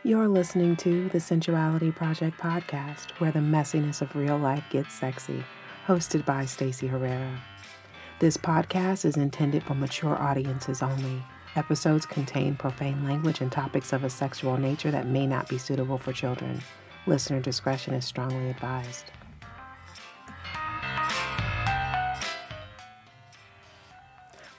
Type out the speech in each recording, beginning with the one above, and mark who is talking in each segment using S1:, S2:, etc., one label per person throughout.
S1: You're listening to the Sensuality Project podcast, where the messiness of real life gets sexy, hosted by Stacey Herrera. This podcast is intended for mature audiences only. Episodes contain profane language and topics of a sexual nature that may not be suitable for children. Listener discretion is strongly advised.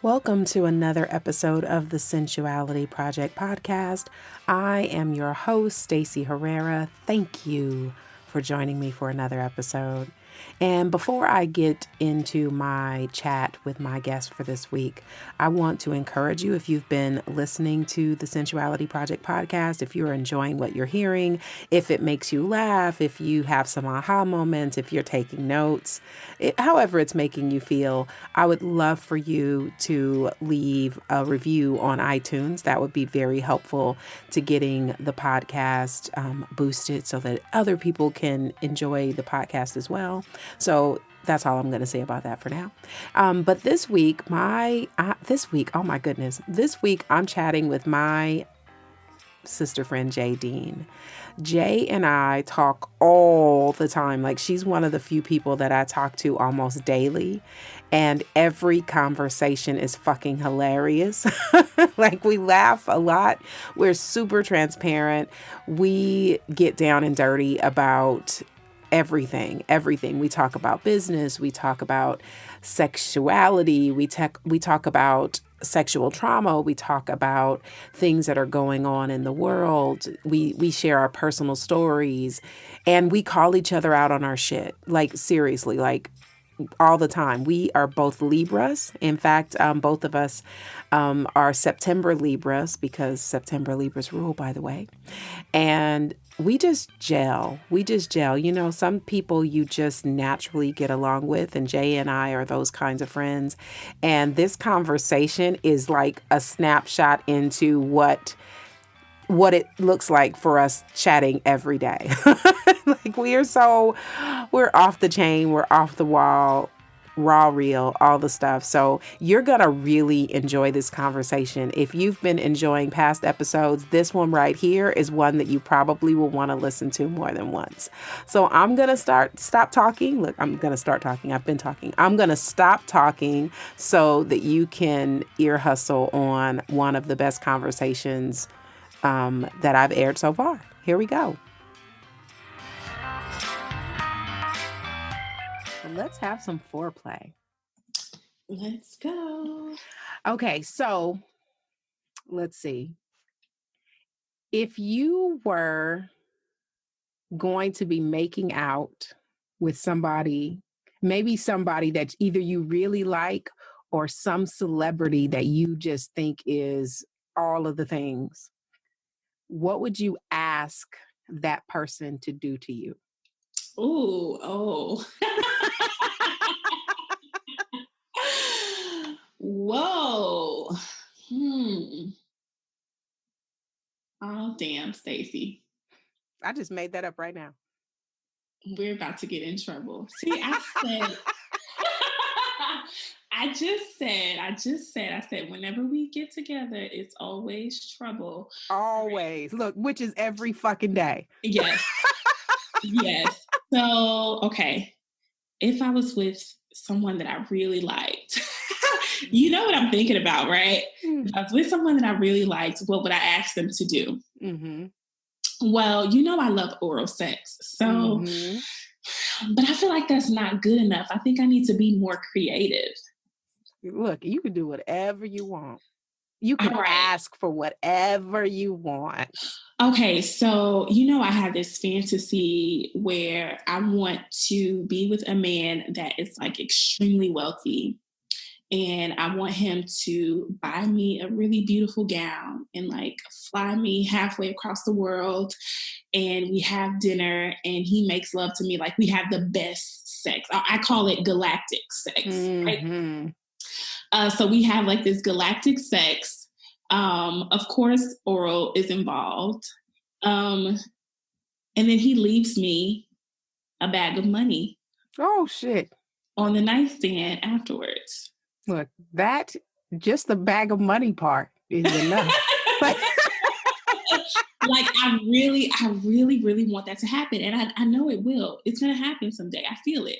S1: Welcome to another episode of the Sensuality Project podcast. I am your host, Stacey Herrera. Thank you for joining me for another episode. And before I get into my chat with my guest for this week, I want to encourage you, if you've been listening to the Sensuality Project podcast, if you're enjoying what you're hearing, if it makes you laugh, if you have some aha moments, if you're taking notes, however it's making you feel, I would love for you to leave a review on iTunes. That would be very helpful to getting the podcast boosted so that other people can enjoy the podcast as well. So that's all I'm going to say about that for now. But this week, oh my goodness, this week I'm chatting with my sister friend, Jay Dean. Jay and I talk all the time. Like, she's one of the few people that I talk to almost daily. And every conversation is fucking hilarious. Like, we laugh a lot. We're super transparent. We get down and dirty about everything. We talk about business. We talk about sexuality. We talk about sexual trauma. We talk about things that are going on in the world. We share our personal stories, and we call each other out on our shit. Like, seriously, like, all the time. We are both Libras. In fact, both of us are September Libras, because September Libras rule, by the way. And we just gel. You know, some people you just naturally get along with, and Jay and I are those kinds of friends. And this conversation is like a snapshot into what it looks like for us chatting every day. Like, we're off the chain, we're off the wall, raw, real, all the stuff. So you're going to really enjoy this conversation. If you've been enjoying past episodes, this one right here is one that you probably will want to listen to more than once. So I'm going to stop talking. Look, I'm going to start talking. I've been talking. I'm going to stop talking so that you can ear hustle on one of the best conversations that I've aired so far. Here we go. Let's have some foreplay.
S2: Let's go.
S1: Okay, so let's see. If you were going to be making out with somebody, maybe somebody that either you really like or some celebrity that you just think is all of the things, what would you ask that person to do to you?
S2: Ooh, oh. Whoa. Oh, damn, Stacey.
S1: I just made that up right now.
S2: We're about to get in trouble. See, I said, I said, whenever we get together, it's always trouble.
S1: Always. Look, which is every fucking day.
S2: Yes. Yes. So, okay. If I was with someone that I really liked, you know what I'm thinking about, right? If I was with someone that I really liked, what would I ask them to do?
S1: Mm-hmm.
S2: Well, you know I love oral sex. So, but I feel like that's not good enough. I think I need to be more creative.
S1: Look, you can do whatever you want. You can ask for whatever you want.
S2: Okay, so you know I have this fantasy where I want to be with a man that is like extremely wealthy, and I want him to buy me a really beautiful gown and like fly me halfway across the world, and we have dinner and he makes love to me like we have the best sex. I call it galactic sex, right? So we have like this galactic sex. Of course, oral is involved. And then he leaves me a bag of money.
S1: Oh, shit.
S2: On the nightstand afterwards.
S1: Look, that, just the bag of money part is enough.
S2: Like, I really want that to happen. And I know it will. It's going to happen someday. I feel it.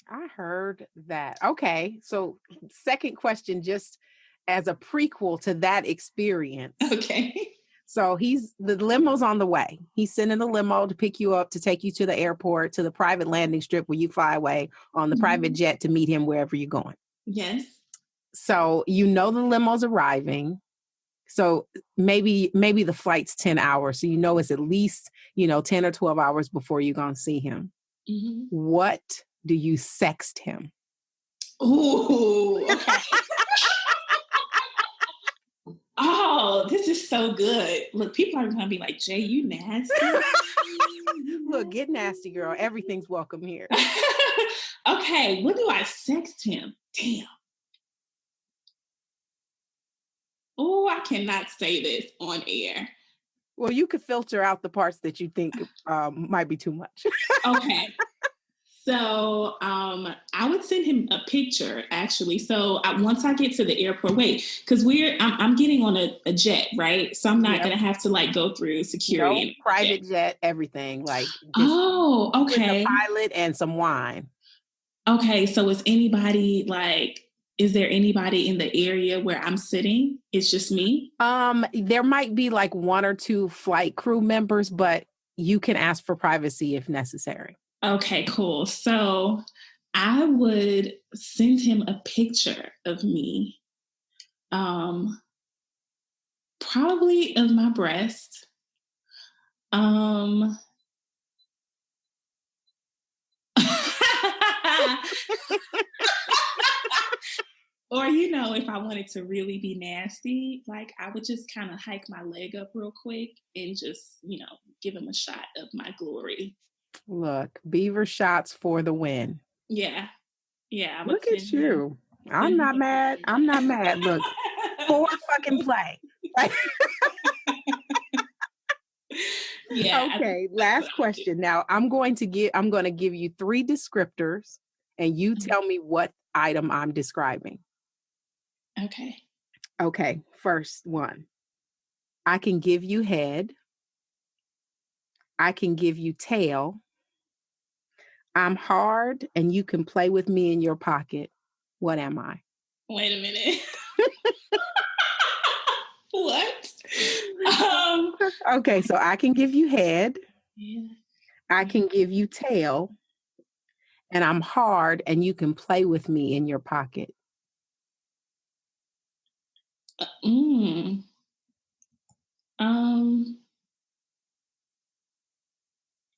S1: I heard that. Okay. So, second question, just as a prequel to that experience.
S2: Okay.
S1: So the limo's on the way. He's sending the limo to pick you up, to take you to the airport, to the private landing strip where you fly away on the private jet to meet him wherever you're going.
S2: Yes.
S1: So the limo's arriving. So maybe the flight's 10 hours. So it's at least, 10 or 12 hours before you're going to see him.
S2: Mm-hmm.
S1: What do you sext him?
S2: Ooh, okay. Oh, this is so good. Look, people are going to be like, Jay, you nasty.
S1: Look, get nasty, girl. Everything's welcome here.
S2: Okay, what do I sext him? Damn. Oh, I cannot say this on air.
S1: Well, you could filter out the parts that you think might be too much.
S2: Okay. So I would send him a picture, actually. So once I get to the airport, because I'm getting on a jet, right? So I'm not going to have to like go through security.
S1: Private jet, everything. Like,
S2: okay.
S1: A pilot and some wine.
S2: Okay, so is there anybody in the area where I'm sitting? It's just me?
S1: There might be like one or two flight crew members, but you can ask for privacy if necessary.
S2: Okay, cool. So I would send him a picture of me, probably of my breast. Or, if I wanted to really be nasty, like I would just kind of hike my leg up real quick and just, give him a shot of my glory.
S1: Look, beaver shots for the win.
S2: Yeah. Yeah.
S1: Look at you. I'm not mad. I'm not mad. Look, for fucking play. Yeah. Okay. Last question. Now I'm going to give you 3 descriptors and you tell me what item I'm describing.
S2: Okay.
S1: Okay. First one. I can give you head. I can give you tail. I'm hard and you can play with me in your pocket. What am I?
S2: Wait a minute. What?
S1: Okay, so I can give you head.
S2: Yeah.
S1: I can give you tail. And I'm hard and you can play with me in your pocket.
S2: I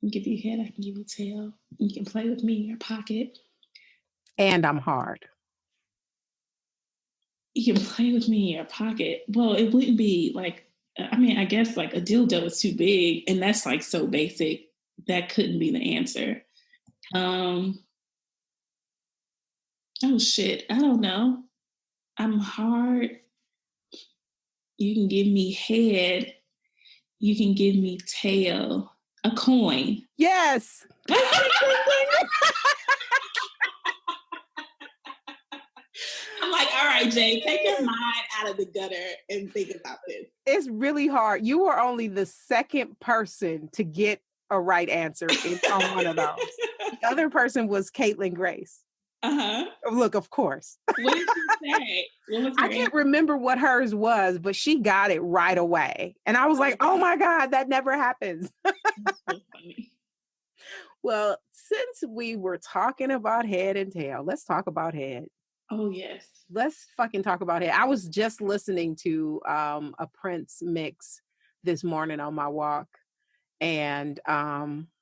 S2: can give you head, I can give you tail. You can play with me in your pocket.
S1: And I'm hard.
S2: You can play with me in your pocket. Well, it wouldn't be like, I guess like a dildo is too big and that's like so basic. That couldn't be the answer. Oh shit. I don't know. I'm hard. You can give me head. You can give me tail. A coin.
S1: Yes.
S2: I'm like, all right, Jay, take your mind out of the gutter and think about this.
S1: It's really hard. You were only the second person to get a right answer on one of those. The other person was Caitlin Grace.
S2: Uh-huh.
S1: Look, of course.
S2: What did she say?
S1: I can't remember what hers was, but she got it right away. And I was like, oh my God, that never happens.
S2: That's so funny.
S1: Well, since we were talking about head and tail, let's talk about head.
S2: Oh, yes.
S1: Let's fucking talk about head. I was just listening to a Prince mix this morning on my walk. And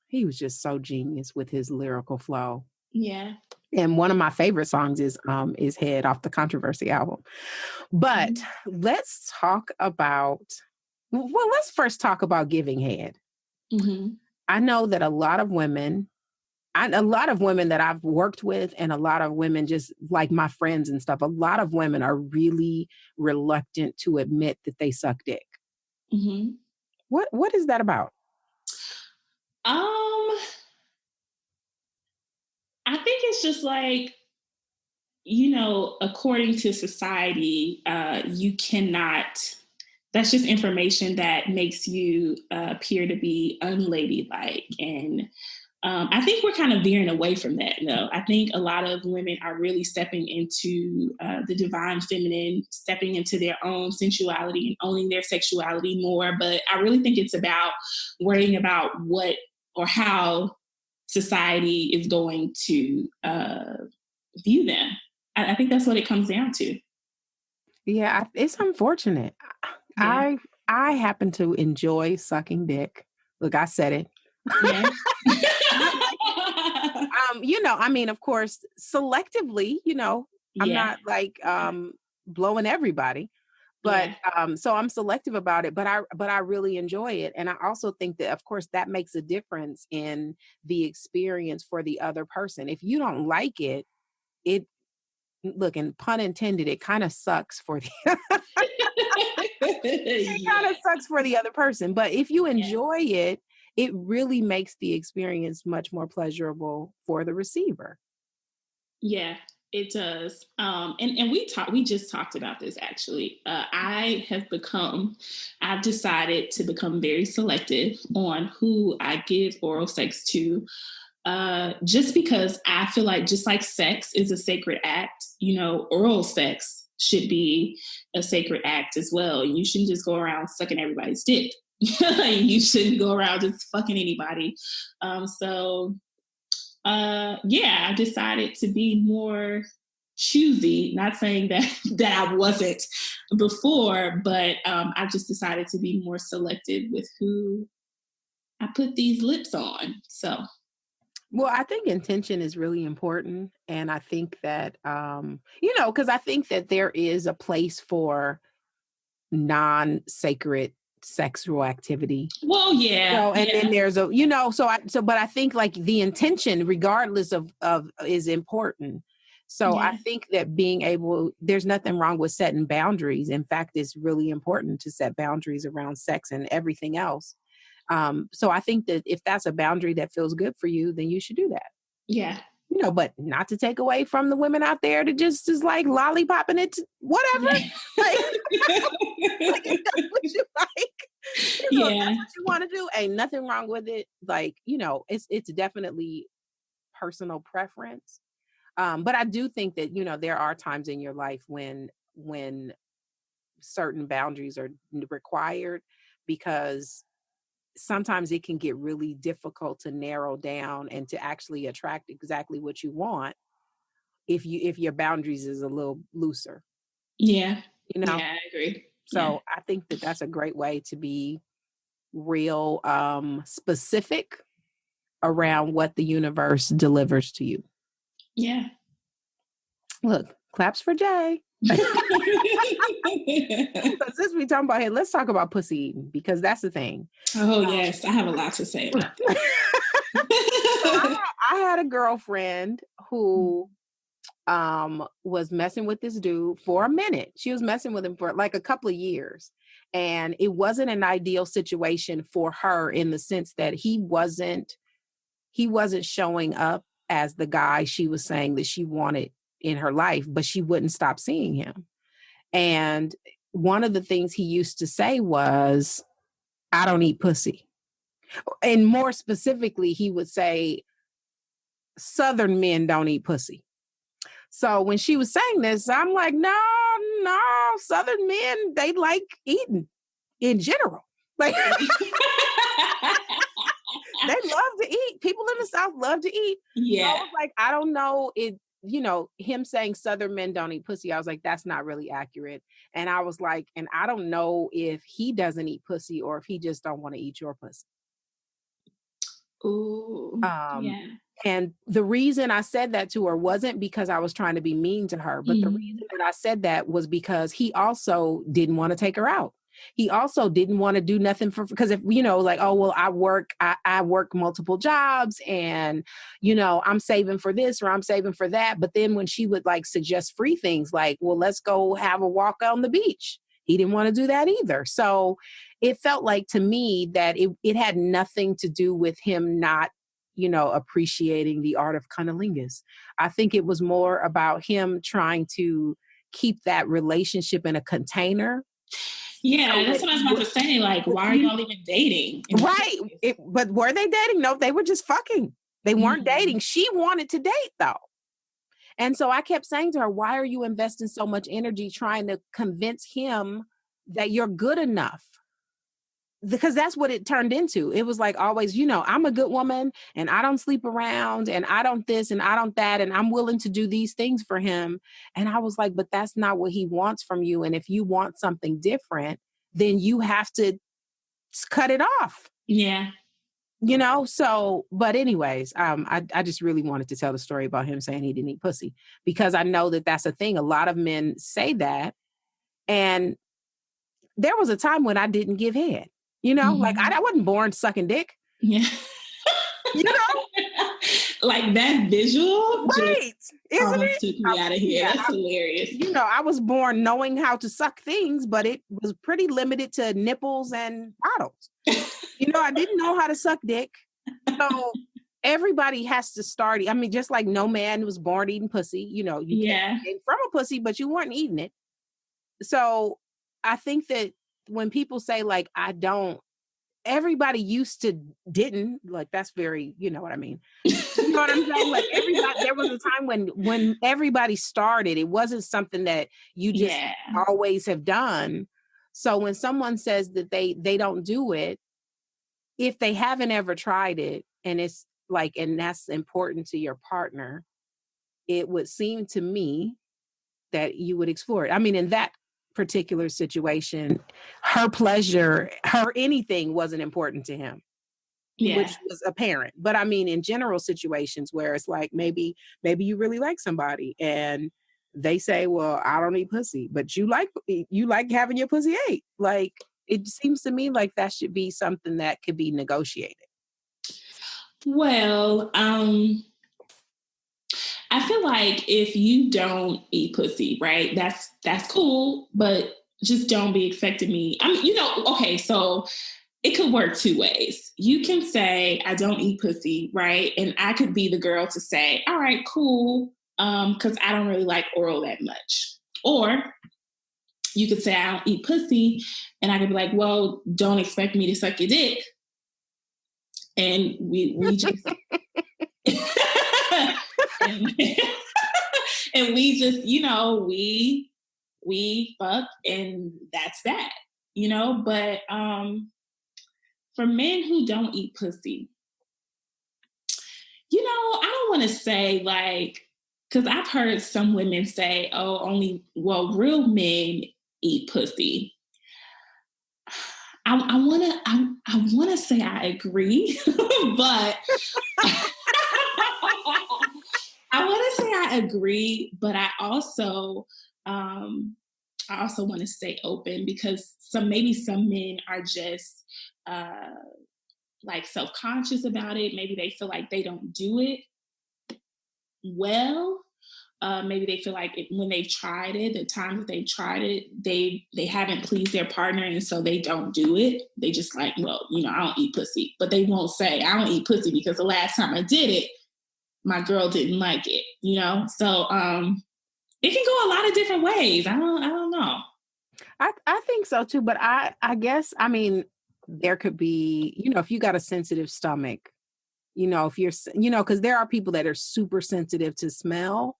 S1: he was just so genius with his lyrical flow.
S2: Yeah.
S1: And one of my favorite songs is Head off the Controversy album. But let's first talk about giving head.
S2: Mm-hmm.
S1: I know that a lot of women that I've worked with and a lot of women just like my friends and stuff, a lot of women are really reluctant to admit that they suck dick.
S2: Mm-hmm.
S1: What is that about?
S2: I think it's just like, according to society, you cannot, that's just information that makes you appear to be unladylike. And I think we're kind of veering away from that, though. I think a lot of women are really stepping into the divine feminine, stepping into their own sensuality and owning their sexuality more. But I really think it's about worrying about what or how society is going to view them. I think that's what it comes down to.
S1: Yeah, it's unfortunate.
S2: Yeah.
S1: I happen to enjoy sucking dick. Look, I said it.
S2: Yeah.
S1: I mean, of course, selectively, I'm
S2: Yeah.
S1: not like blowing everybody, but
S2: Yeah.
S1: so I'm selective about it, but I really enjoy it. And I also think that, of course, that makes a difference in the experience for the other person. If you don't like it, it look, and pun intended, it kind of sucks for the it kind
S2: Yeah.
S1: of sucks for the other person. But if you
S2: Yeah.
S1: enjoy it, it really makes the experience much more pleasurable for the receiver.
S2: Yeah, it does. And we just talked about this actually. I've decided to become very selective on who I give oral sex to. Just because I feel like just like sex is a sacred act, oral sex should be a sacred act as well. You shouldn't just go around sucking everybody's dick. You shouldn't go around just fucking anybody. Yeah, I decided to be more choosy. Not saying that that I wasn't before, but I just decided to be more selective with who I put these lips on. So
S1: Well, I think intention is really important. And I think that, because I think that there is a place for non-sacred sexual activity.
S2: well, yeah,
S1: And then
S2: yeah,
S1: there's but I think like the intention, regardless of is important. So I
S2: yeah,
S1: think that there's nothing wrong with setting boundaries. In fact, it's really important to set boundaries around sex and everything else. So I think that if that's a boundary that feels good for you, then you should do that.
S2: yeah.
S1: But not to take away from the women out there to just is like lollipopping it, whatever.
S2: Yeah.
S1: Like, like that's what you like.
S2: Yeah,
S1: That's what you want to do. Ain't nothing wrong with it. Like, it's definitely personal preference. But I do think that, there are times in your life when certain boundaries are required, because sometimes it can get really difficult to narrow down and to actually attract exactly what you want if your boundaries is a little looser,
S2: yeah,
S1: you know.
S2: yeah. I agree. Yeah,
S1: So I think that that's a great way to be real specific around what the universe delivers to you.
S2: yeah.
S1: Look, claps for Jay. Since we talking about it, let's talk about pussy eating, because that's the thing.
S2: Oh yes, I have a lot to say about that.
S1: I had a girlfriend who was messing with this dude for a minute. She was messing with him for like a couple of years. And it wasn't an ideal situation for her, in the sense that he wasn't showing up as the guy she was saying that she wanted in her life, but she wouldn't stop seeing him. And one of the things he used to say was, I don't eat pussy. And more specifically, he would say, Southern men don't eat pussy. So when she was saying this, I'm like, no, Southern men, they like eating in general. Like, they love to eat. People in the South love to eat. So I
S2: Yeah,
S1: was like, I don't know him saying Southern men don't eat pussy. I was like, that's not really accurate. And I was like, and I don't know if he doesn't eat pussy or if he just don't want to eat your pussy.
S2: ooh,
S1: Um,
S2: yeah.
S1: and the reason I said that to her wasn't because I was trying to be mean to her, but the reason that I said that was because he also didn't want to take her out. He also didn't want to do nothing because if, like, oh, well, I work multiple jobs and, I'm saving for this or I'm saving for that. But then when she would like suggest free things like, well, let's go have a walk on the beach, he didn't want to do that either. So it felt like to me that it had nothing to do with him not, appreciating the art of cunnilingus. I think it was more about him trying to keep that relationship in a container.
S2: Yeah, that's what I was about to say. Like, why are y'all even dating?
S1: Right. But were they dating? No, they were just fucking. They weren't dating. She wanted to date though. And so I kept saying to her, why are you investing so much energy trying to convince him that you're good enough? Because that's what it turned into. It was like always, I'm a good woman and I don't sleep around and I don't this and I don't that. And I'm willing to do these things for him. And I was like, but that's not what he wants from you. And if you want something different, then you have to cut it off.
S2: Yeah.
S1: So, but anyways, I just really wanted to tell the story about him saying he didn't eat pussy, because I know that that's a thing. A lot of men say that. And there was a time when I didn't give head, like I wasn't born sucking dick.
S2: Yeah. Like that visual.
S1: Right. Isn't it?
S2: Took me out of here. Yeah, that's hilarious.
S1: I was born knowing how to suck things, but it was pretty limited to nipples and bottles. I didn't know how to suck dick. So everybody has to start. I mean, just like no man was born eating pussy, you came from a pussy, but you weren't eating it. So I think that when people say like, I don't, everybody used to didn't, like, that's very, you know what I mean? You know what I'm saying? Like there was a time when everybody started, it wasn't something that you just always have done. So when someone says that they don't do it, if they haven't ever tried it, and it's like, and that's important to your partner, it would seem to me that you would explore it. I mean, in that particular situation, her pleasure, her anything wasn't important to him, which was apparent. But I mean, in general situations where it's like, maybe you really like somebody and they say, well, I don't eat pussy, but you like having your pussy ate. Like, it seems to me like that should be something that could be negotiated.
S2: Well, I feel like if you don't eat pussy, right, that's cool, but just don't be expecting me. I mean, okay, so it could work two ways. You can say, I don't eat pussy, right? And I could be the girl to say, all right, cool, because I don't really like oral that much. Or you could say, I don't eat pussy, and I could be like, well, don't expect me to suck your dick. And we just and we just, we fuck, and that's that, but for men who don't eat pussy, I don't want to say like, because I've heard some women say, oh, real men eat pussy. I want to say I agree, but I want to say I agree, but I also want to stay open, because maybe some men are just like self-conscious about it. Maybe they feel like they don't do it well. Maybe they feel like when they've tried it, the time that they've tried it, they haven't pleased their partner, and so they don't do it. They just like, well, I don't eat pussy, but they won't say I don't eat pussy because the last time I did it, my girl didn't like it. So it can go a lot of different ways. I don't know.
S1: I think so too, but I guess, I mean, there could be, if you got a sensitive stomach, if you're, because there are people that are super sensitive to smell,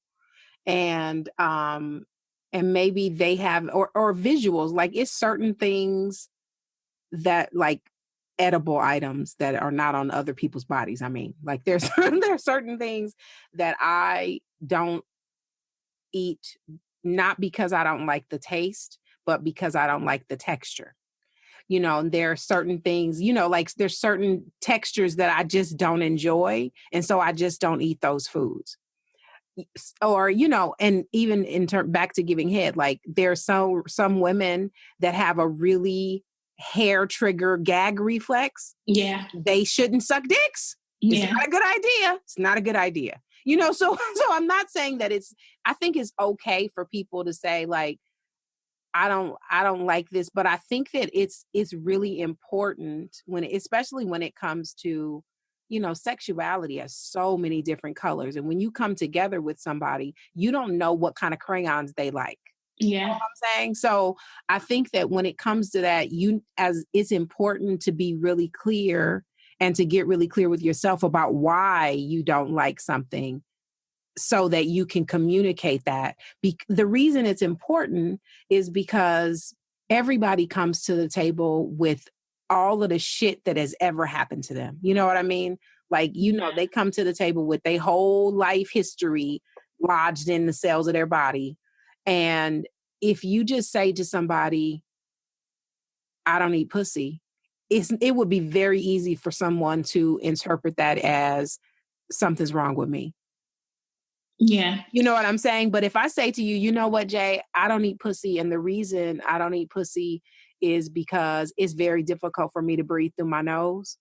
S1: and maybe they have, or visuals, like it's certain things that, like edible items that are not on other people's bodies. I mean, like there are certain things that I don't eat, not because I don't like the taste, but because I don't like the texture. There are certain ththings, like there's certain textures that I just don't enjoy. And so I just don't eat those foods. Or, and even back to giving head, like there's some women that have a really hair trigger gag reflex.
S2: Yeah.
S1: They shouldn't suck dicks. It's not a good idea. It's not a good idea. So I'm not saying that I think it's okay for people to say like, I don't like this, but I think that it's really important especially when it comes to, sexuality has so many different colors. And when you come together with somebody, you don't know what kind of crayons they like.
S2: Yeah.
S1: I'm saying? So I think that when it comes to that, it's important to be really clear and to get really clear with yourself about why you don't like something so that you can communicate that. The reason it's important is because everybody comes to the table with all of the shit that has ever happened to them. You know what I mean? Like, they come to the table with their whole life history lodged in the cells of their body. And if you just say to somebody, I don't eat pussy, it would be very easy for someone to interpret that as something's wrong with me.
S2: Yeah.
S1: You know what I'm saying? But if I say to you, you know what, Jay, I don't eat pussy. And the reason I don't eat pussy is because it's very difficult for me to breathe through my nose.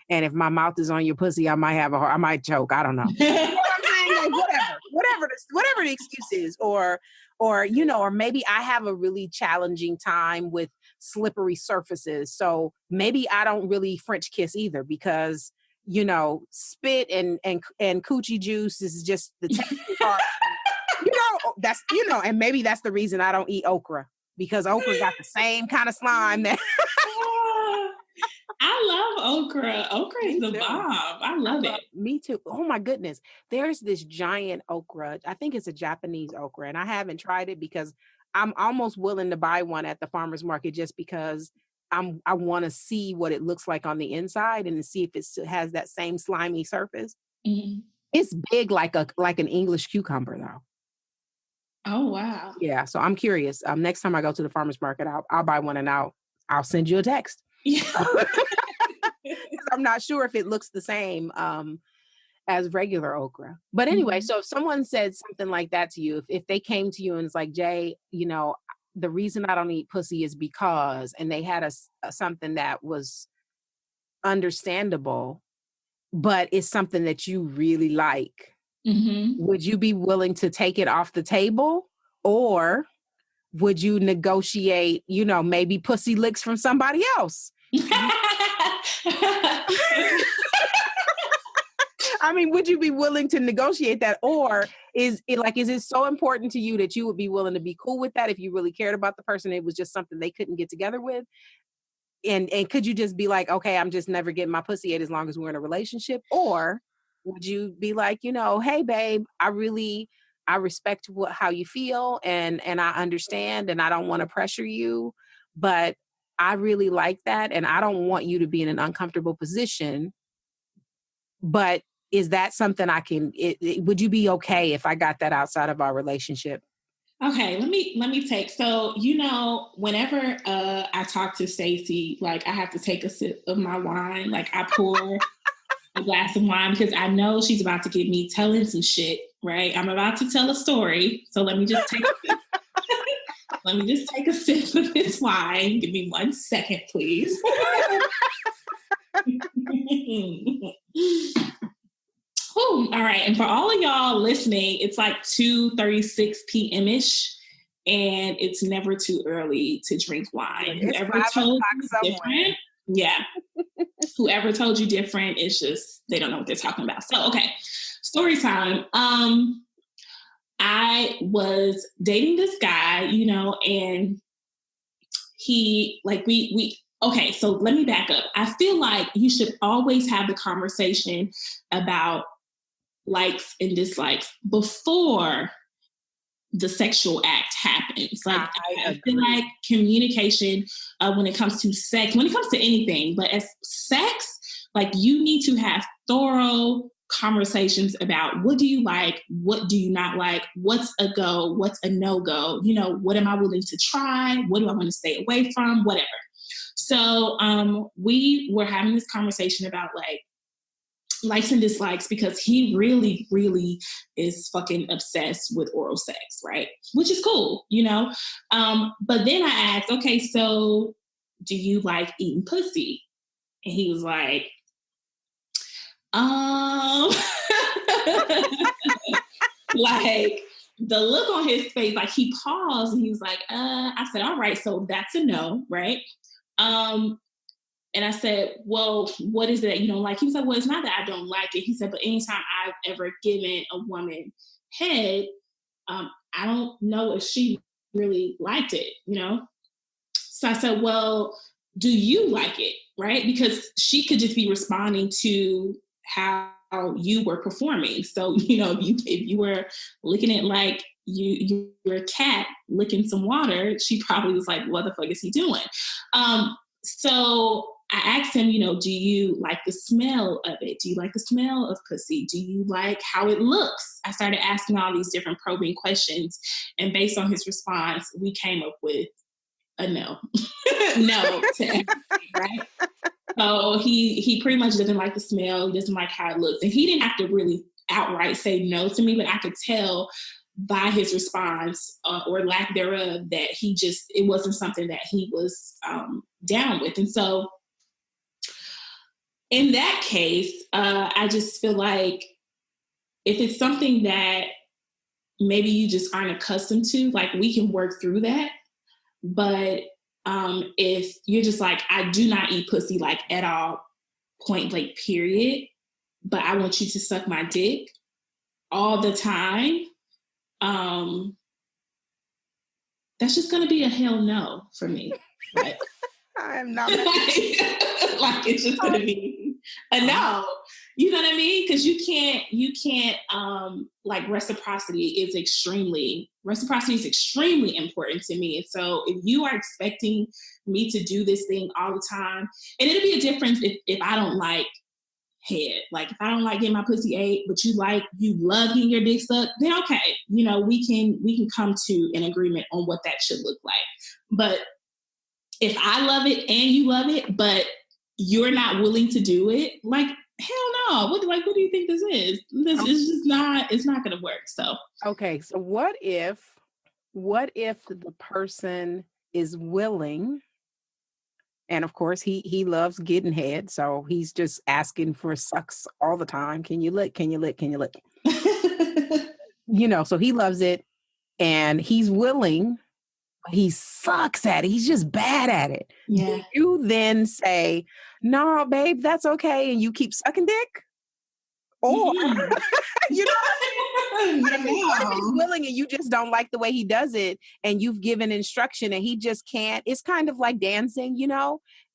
S1: And if my mouth is on your pussy, I might choke. I don't know. You know what I'm saying? Like whatever the excuse is, or maybe I have a really challenging time with slippery surfaces. So maybe I don't really French kiss either because spit and coochie juice is just the tasty part. And maybe that's the reason I don't eat okra, because okra got the same kind of slime that
S2: I love okra. Okra is the bomb. I love it.
S1: Me too. Oh my goodness. There's this giant okra. I think it's a Japanese okra, and I haven't tried it because I'm almost willing to buy one at the farmer's market just because I want to see what it looks like on the inside and to see if it has that same slimy surface.
S2: Mm-hmm.
S1: It's big like an English cucumber though.
S2: Oh wow.
S1: Yeah, so I'm curious. Next time I go to the farmer's market, I'll buy one and I'll send you a text.
S2: Yeah.
S1: I'm not sure if it looks the same as regular okra. But anyway, so if someone said something like that to you, if they came to you and it's like, Jay, the reason I don't eat pussy is because, and they had something that was understandable, but it's something that you really like. Would you be willing to take it off the table, or would you negotiate, maybe pussy licks from somebody else? I mean, would you be willing to negotiate that? Or is it so important to you that you would be willing to be cool with that if you really cared about the person? It was just something they couldn't get together with. And could you just be like, okay, I'm just never getting my pussy ate as long as we're in a relationship? Or would you be like, hey babe, I respect how you feel and I understand and I don't want to pressure you, but I really like that. And I don't want you to be in an uncomfortable position, but is that something would you be okay if I got that outside of our relationship?
S2: Okay, let me take, so whenever I talk to Stacey, like I have to take a sip of my wine. Like I pour a glass of wine because I know she's about to get me telling some shit, right? I'm about to tell a story. So let me just take a sip of this wine. Give me 1 second, please. Ooh, all right. And for all of y'all listening, it's like 2:36 p.m.ish, and it's never too early to drink wine. Whoever told you different, yeah. Whoever told you different, it's just they don't know what they're talking about. So, okay, story time. I was dating this guy, and he we okay, so let me back up. I feel like you should always have the conversation about likes and dislikes before the sexual act happens. Like I feel like communication when it comes to sex, when it comes to anything, but as sex, like you need to have thorough conversations about what do you like, what do you not like, what's a go, what's a no-go, what am I willing to try, what do I want to stay away from, whatever. So we were having this conversation about like likes and dislikes because he really, really is fucking obsessed with oral sex, right? Which is cool, But then I asked, okay, so do you like eating pussy? And he was like, like the look on his face, like he paused and he was like, I said, all right, so that's a no, right? And I said, well, what is it that you don't like? He was like, well, it's not that I don't like it. He said, but anytime I've ever given a woman head, I don't know if she really liked it, you know? So I said, well, do you like it? Right? Because she could just be responding to how you were performing. So, if you were licking it like you're a cat licking some water, she probably was like, what the fuck is he doing? So I asked him, do you like the smell of it? Do you like the smell of pussy? Do you like how it looks? I started asking all these different probing questions. And based on his response, we came up with a no. No to everything, right? So he pretty much doesn't like the smell. He doesn't like how it looks. And he didn't have to really outright say no to me, but I could tell by his response or lack thereof that it wasn't something that he was down with. And so in that case, I just feel like if it's something that maybe you just aren't accustomed to, like we can work through that. But if you're just like, I do not eat pussy like at all, point blank, period, but I want you to suck my dick all the time, that's just going to be a hell no for me. Right?
S1: I am not.
S2: Like it's just going to be a no. You know what I mean? Because you can't like reciprocity is extremely important to me. And so if you are expecting me to do this thing all the time, and it'll be a difference if I don't like head. Like if I don't like getting my pussy ate, but you love getting your dick sucked, then okay, we can come to an agreement on what that should look like. But if I love it and you love it, but you're not willing to do it, like hell no. What do you think this is? This is just not, it's not gonna work. So
S1: okay, so what if the person is willing, and of course he loves getting head, so he's just asking for sucks all the time. Can you lick? Can you lick? Can you lick? So he loves it and he's willing, but he sucks at it. He's just bad at it.
S2: Yeah.
S1: You then say, no, babe, that's okay. And you keep sucking dick? Or, what if he's willing and you just don't like the way he does it and you've given instruction and he just can't? It's kind of like dancing,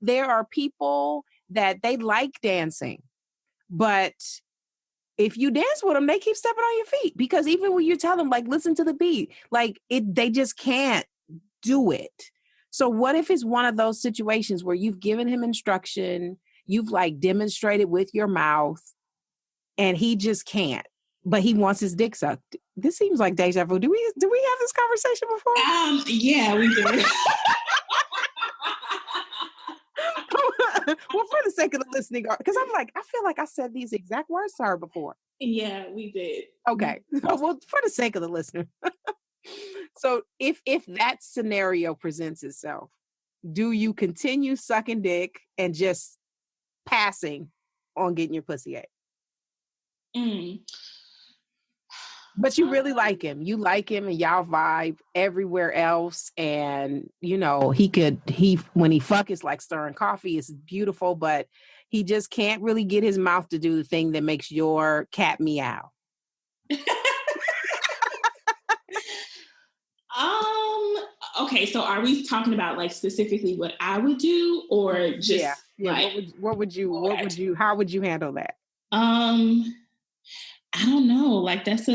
S1: There are people that they like dancing, but if you dance with them, they keep stepping on your feet because even when you tell them, like, listen to the beat, like they just can't do it. So what if it's one of those situations where you've given him instruction, you've like demonstrated with your mouth, and he just can't, but he wants his dick sucked? This seems like deja vu. Do we have this conversation before?
S2: Yeah, we did.
S1: Well, for the sake of the listening, because I feel like I said these exact words to her before.
S2: Yeah, we did.
S1: Okay. Well, for the sake of the listener. So if that scenario presents itself, do you continue sucking dick and just passing on getting your pussy ate? But you really like him. You like him and y'all vibe everywhere else. And, when he fuck, it's like stirring coffee. It's beautiful, but he just can't really get his mouth to do the thing that makes your cat meow.
S2: Okay, so are we talking about like specifically what I would do or just like
S1: how would you handle that?
S2: I don't know. Like that's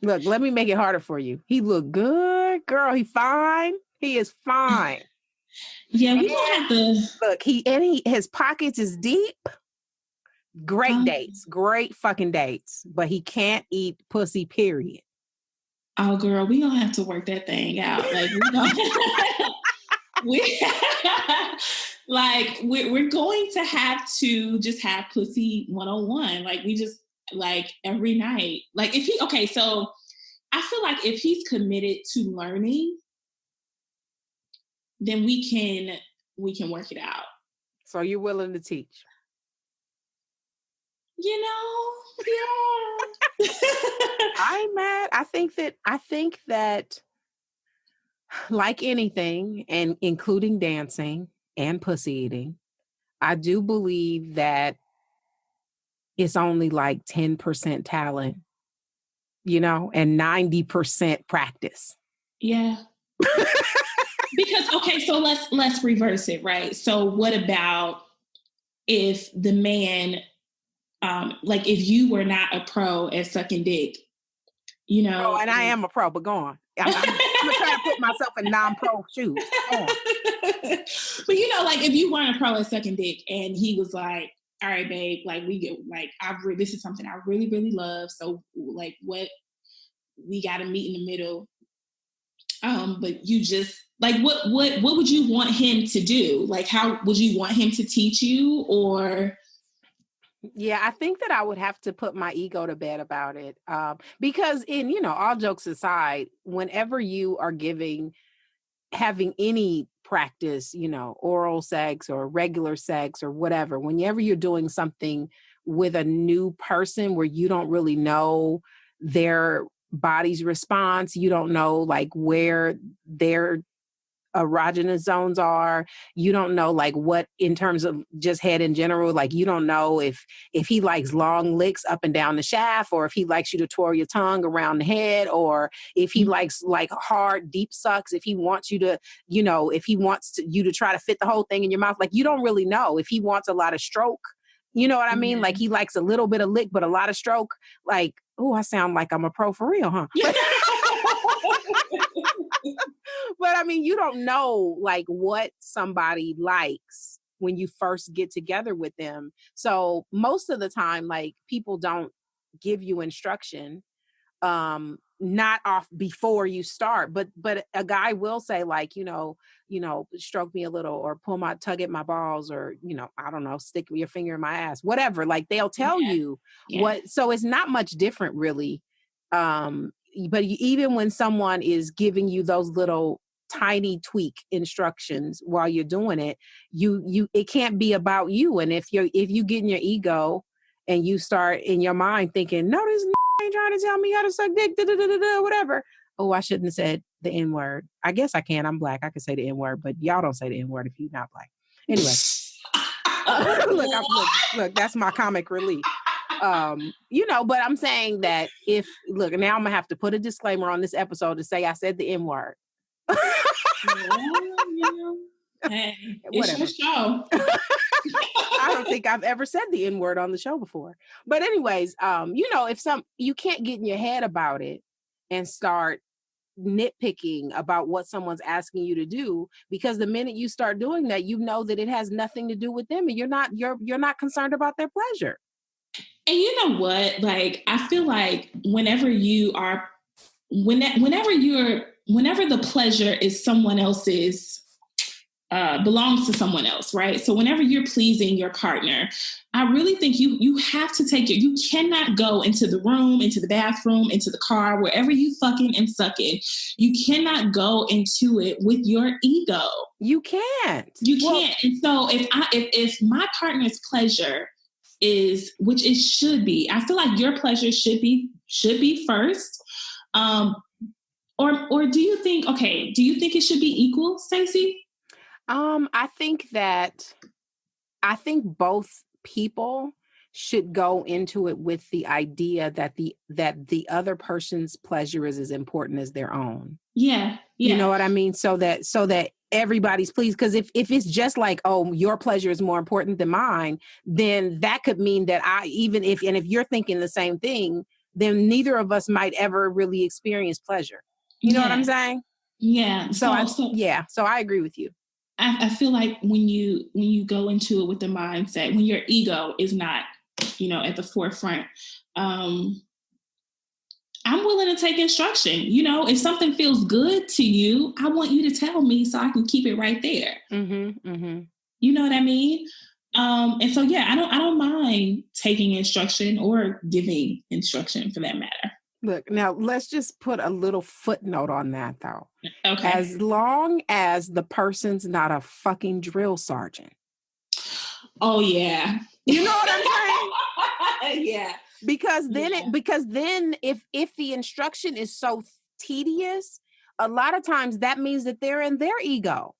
S1: Look, let me make it harder for you. He look good, girl. He fine. He is fine.
S2: Yeah, we don't have to
S1: look. His pockets is deep. Great dates, great fucking dates, but he can't eat pussy, period.
S2: Oh, girl, we gonna have to work that thing out. Like we're going to have to just have pussy 101. Like we just like every night. Like so I feel like if he's committed to learning, then we can work it out.
S1: So you're willing to teach?
S2: Yeah.
S1: I'm mad. I think that like anything, and including dancing and pussy eating, I do believe that it's only like 10% talent and 90% practice.
S2: Yeah. Because, okay, so let's reverse it, right? So what about if the man, like if you were not a pro at sucking dick,
S1: Oh, and I am a pro, but go on. I'm gonna try to put myself in non-pro shoes. Go on.
S2: But like if you weren't a pro at sucking dick and he was like, all right, babe, like we get like this is something I really, really love. So like what we gotta meet in the middle. But you just like what would you want him to do? Like how would you want him to teach you or
S1: Yeah, I think that I would have to put my ego to bed about it. Because all jokes aside, whenever you are having any practice, oral sex or regular sex or whatever, whenever you're doing something with a new person where you don't really know their body's response, you don't know like where their erogenous zones are, you don't know like what in terms of just head in general, like you don't know if he likes long licks up and down the shaft, or if he likes you to twirl your tongue around the head, or if he likes like hard deep sucks, if he wants you to if he wants you to try to fit the whole thing in your mouth, like you don't really know if he wants a lot of stroke, you know what I mean? Like he likes a little bit of lick but a lot of stroke. Like, oh, I sound like I'm a pro for real, huh? But I mean, you don't know like what somebody likes when you first get together with them. So most of the time, like people don't give you instruction, not off before you start, but a guy will say like, stroke me a little or tug at my balls, or, I don't know, stick your finger in my ass, whatever. Like they'll tell you what, so it's not much different really. But even when someone is giving you those little tiny tweak instructions while you're doing it, it can't be about you. And if you get in your ego and you start in your mind thinking, no, this ain't trying to tell me how to suck dick, whatever. Oh, I shouldn't have said the N word. I guess I can. I'm black. I can say the N word, but y'all don't say the N word if you're not black. Anyway, look, that's my comic relief. But I'm saying that now I'm gonna have to put a disclaimer on this episode to say I said the N word.
S2: Hey, it's your show.
S1: I don't think I've ever said the N word on the show before. But anyways, if you can't get in your head about it and start nitpicking about what someone's asking you to do, because the minute you start doing that, you know that it has nothing to do with them, and you're not concerned about their pleasure.
S2: And you know what? Like, I feel like whenever the pleasure is someone else's, belongs to someone else, right? So whenever you're pleasing your partner, I really think you have to you cannot go into the room, into the bathroom, into the car, wherever you fucking and sucking. You cannot go into it with your ego.
S1: You can't.
S2: You can't. And so if my partner's pleasure is, which it should be, I feel like your pleasure should be first. Or do you think it should be equal, Stacey?
S1: I think both people should go into it with the idea that the other person's pleasure is as important as their own.
S2: Yeah.
S1: You know what I mean? So that everybody's pleased. Because if it's just like, oh, your pleasure is more important than mine, then that could mean that if you're thinking the same thing, then neither of us might ever really experience pleasure. You know what I'm saying?
S2: Yeah.
S1: So I agree with you.
S2: I feel like when you go into it with the mindset, when your ego is not, at the forefront, I'm willing to take instruction. If something feels good to you, I want you to tell me so I can keep it right there.
S1: Mm-hmm, mm-hmm.
S2: You know what I mean? And so, I don't mind taking instruction or giving instruction for that matter.
S1: Look, now let's just put a little footnote on that, though.
S2: Okay.
S1: As long as the person's not a fucking drill sergeant.
S2: Oh, yeah.
S1: You know what I'm
S2: saying? Yeah.
S1: Because then if the instruction is so tedious, a lot of times that means that they're in their ego.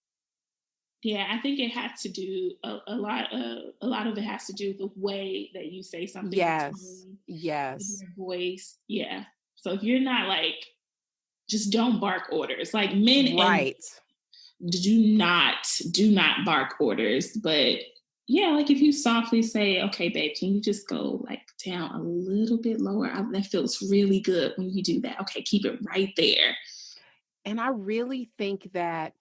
S2: Yeah, I think it has to do a lot of it has to do with the way that you say something.
S1: Yes.
S2: Your voice. Yeah. So if you're not like, just don't bark orders. Like men and
S1: Right.
S2: do not bark orders. But yeah, like if you softly say, okay, babe, can you just go like down a little bit lower? That feels really good when you do that. Okay, keep it right there.
S1: And I really think that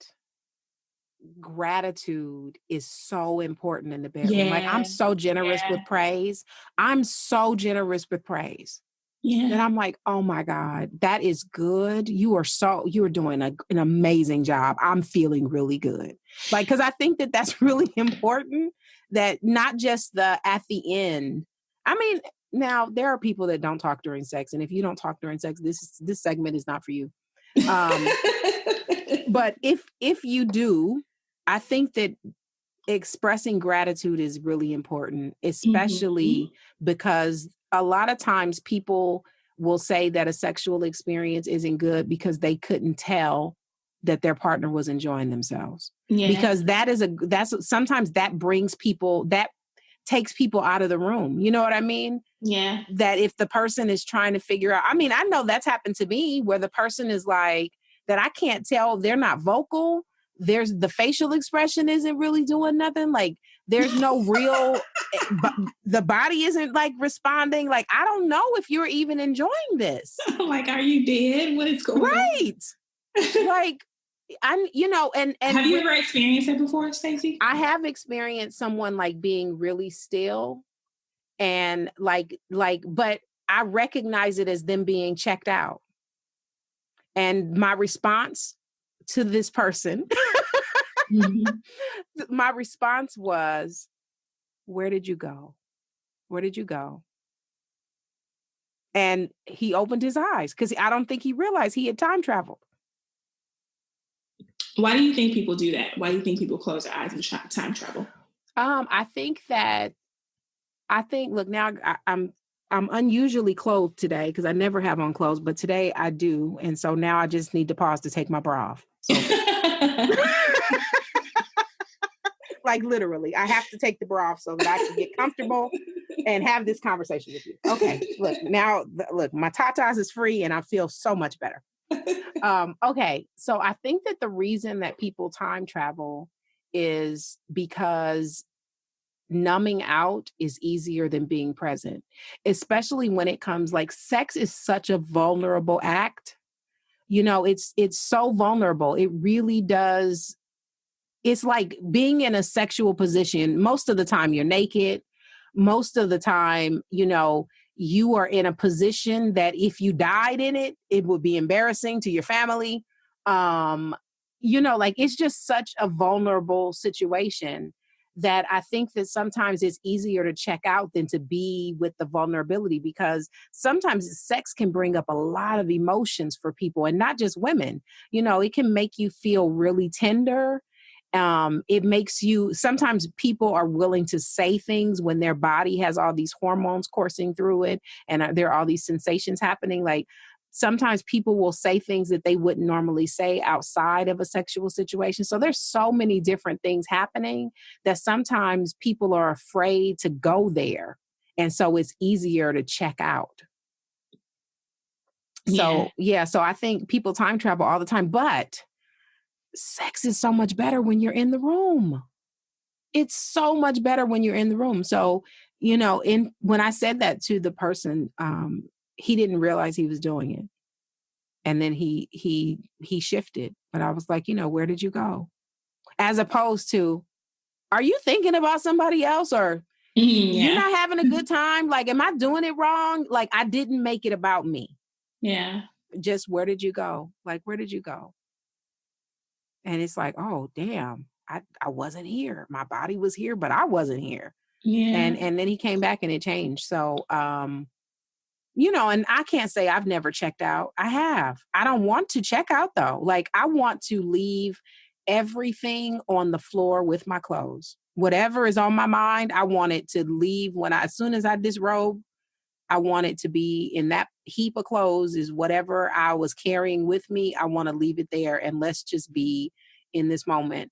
S1: gratitude is so important in the bedroom. Like I'm
S2: Yeah.
S1: so generous
S2: Yeah.
S1: with praise. I'm so generous with praise that
S2: Yeah.
S1: I'm like, oh my God, that is good. You're doing an amazing job. I'm feeling really good. Like, cause I think that that's really important, that not just at the end. I mean, now there are people that don't talk during sex. And if you don't talk during sex, this segment is not for you. But if you do, I think that expressing gratitude is really important, especially
S2: Mhm.
S1: because a lot of times people will say that a sexual experience isn't good because they couldn't tell that their partner was enjoying themselves.
S2: Yeah.
S1: Because that's sometimes that takes people out of the room. You know what I mean?
S2: Yeah.
S1: That if the person is trying to figure out, I mean, I know that's happened to me where the person is like, that I can't tell, they're not vocal. There's the facial expression isn't really doing nothing. Like there's no real, the body isn't like responding. Like, I don't know if you're even enjoying this.
S2: Like, are you dead? What is going on?
S1: Right. Like,
S2: Have you ever experienced it before, Stacey?
S1: I have experienced someone like being really still and but I recognize it as them being checked out. And my response to this person,
S2: Mm-hmm.
S1: my response was, where did you go? Where did you go? And he opened his eyes because I don't think he realized he had time traveled.
S2: Why do you think people do that? Why do you think people close their eyes and time travel?
S1: I think look, now I'm unusually clothed today because I never have on clothes, but today I do. And so now I just need to pause to take my bra off. So like literally, I have to take the bra off so that I can get comfortable and have this conversation with you. Okay, look, my tatas is free and I feel so much better. Okay, so I think that the reason that people time travel is because numbing out is easier than being present, especially when it comes, like, sex is such a vulnerable act. You know, it's so vulnerable. It really does. It's like being in a sexual position. Most of the time you're naked. Most of the time, you are in a position that if you died in it, it would be embarrassing to your family. Like it's just such a vulnerable situation that I think that sometimes it's easier to check out than to be with the vulnerability, because sometimes sex can bring up a lot of emotions for people, and not just women. It can make you feel really tender. It makes you, sometimes people are willing to say things when their body has all these hormones coursing through it and there are all these sensations happening. Like sometimes people will say things that they wouldn't normally say outside of a sexual situation. So there's so many different things happening that sometimes people are afraid to go there. And so it's easier to check out. So, so I think people time travel all the time, but sex is so much better when you're in the room. It's so much better when you're in the room. So, when I said that to the person, he didn't realize he was doing it. And then he shifted. But I was like, where did you go? As opposed to, are you thinking about somebody else, or you're not having a good time? Like, am I doing it wrong? Like, I didn't make it about me.
S2: Yeah.
S1: Just, where did you go? Like, where did you go? And it's like, oh, damn, I wasn't here. My body was here, but I wasn't here.
S2: Yeah.
S1: And then he came back and it changed. So, and I can't say I've never checked out. I have. I don't want to check out though. Like, I want to leave everything on the floor with my clothes. Whatever is on my mind, I want it to leave as soon as I disrobe. I want it to be in that heap of clothes, is whatever I was carrying with me. I want to leave it there and let's just be in this moment.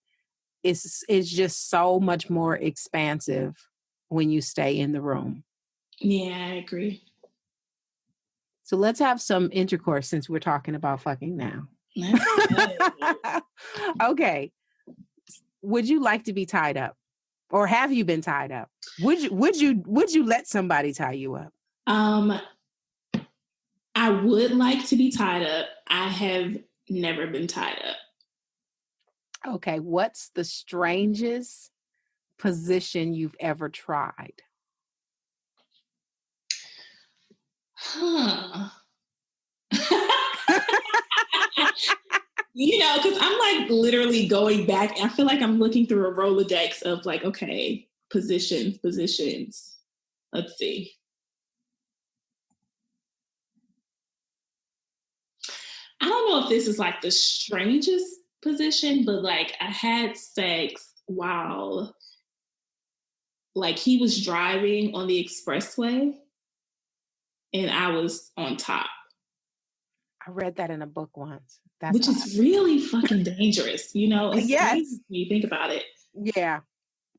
S1: It's just so much more expansive when you stay in the room.
S2: Yeah, I agree.
S1: So let's have some intercourse since we're talking about fucking now. Okay. Would you like to be tied up? Or have you been tied up? Would you let somebody tie you up?
S2: I would like to be tied up. I have never been tied up.
S1: Okay, what's the strangest position you've ever tried?
S2: Huh. Because I'm like literally going back. I feel like I'm looking through a Rolodex of like, okay, positions. Let's see. I don't know if this is like the strangest position, but like I had sex while like he was driving on the expressway and I was on top.
S1: I read that in a book once.
S2: Which is really fucking dangerous, It's
S1: yes.
S2: dangerous when you think about it.
S1: Yeah.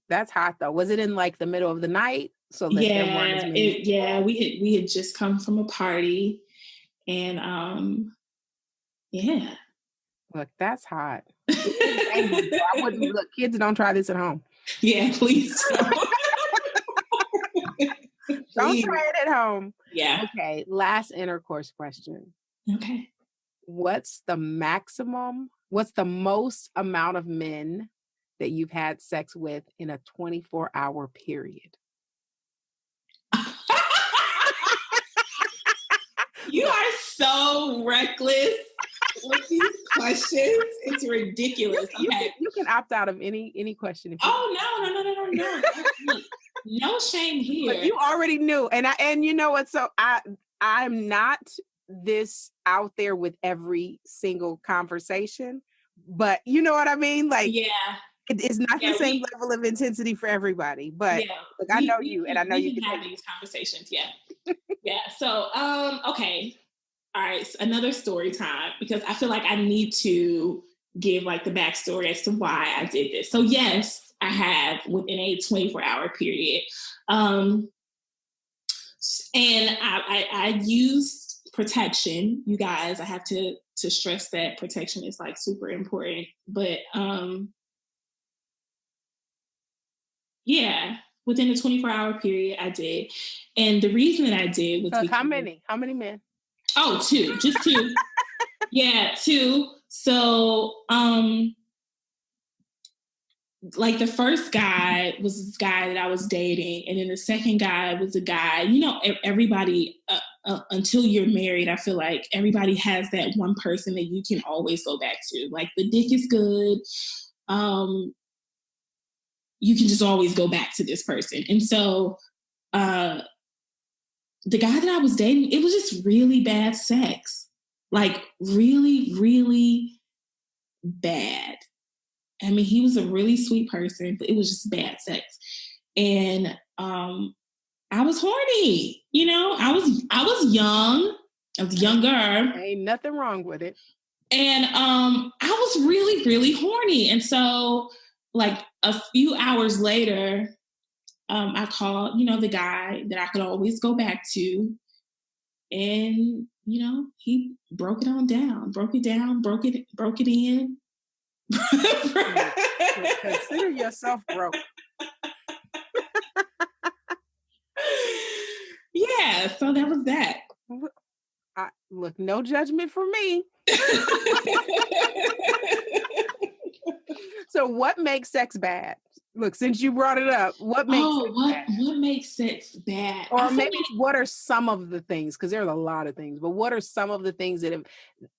S1: That's hot though. Was it in like the middle of the night? So that
S2: we had just come from a party and yeah.
S1: Look, that's hot. I wouldn't look, kids, don't try this at home.
S2: Yeah, please
S1: don't try it at home.
S2: Yeah.
S1: Okay, last intercourse question.
S2: Okay.
S1: What's the most amount of men that you've had sex with in a 24-hour period?
S2: You are so reckless with these questions. It's ridiculous.
S1: You can opt out of any question. If
S2: No. No shame here.
S1: But you already knew. And you know what? So I'm not this out there with every single conversation, but you know what I mean? Like,
S2: yeah.
S1: It's not the same level of intensity for everybody, but I know you, and I know you
S2: can have these conversations. Yeah. Yeah. So, okay. All right. So another story time, because I feel like I need to give like the backstory as to why I did this. So yes, I have within a 24-hour period. And I used protection, you guys. I have to stress that protection is like super important. But yeah, within a 24-hour period, I did. And the reason that I did was
S1: because how many men?
S2: Oh, two, just two. Yeah, two. So, like the first guy was this guy that I was dating, and then the second guy was a guy. Everybody until you're married, I feel like everybody has that one person that you can always go back to. Like the dick is good. You can just always go back to this person. And so the guy that I was dating, it was just really bad sex. Like really, really bad. I mean, he was a really sweet person, but it was just bad sex. And I was horny, I was young. I was younger.
S1: Ain't nothing wrong with it.
S2: And I was really, really horny. And so like a few hours later, I called, the guy that I could always go back to. And, he broke it on down, broke it in.
S1: Consider yourself broke.
S2: Yeah, so that was that.
S1: Look, no judgment for me. So what makes sex bad? Look, since you brought it up, what makes
S2: what makes sex bad?
S1: Or maybe what are some of the things? Because there's a lot of things, but what are some of the things that have,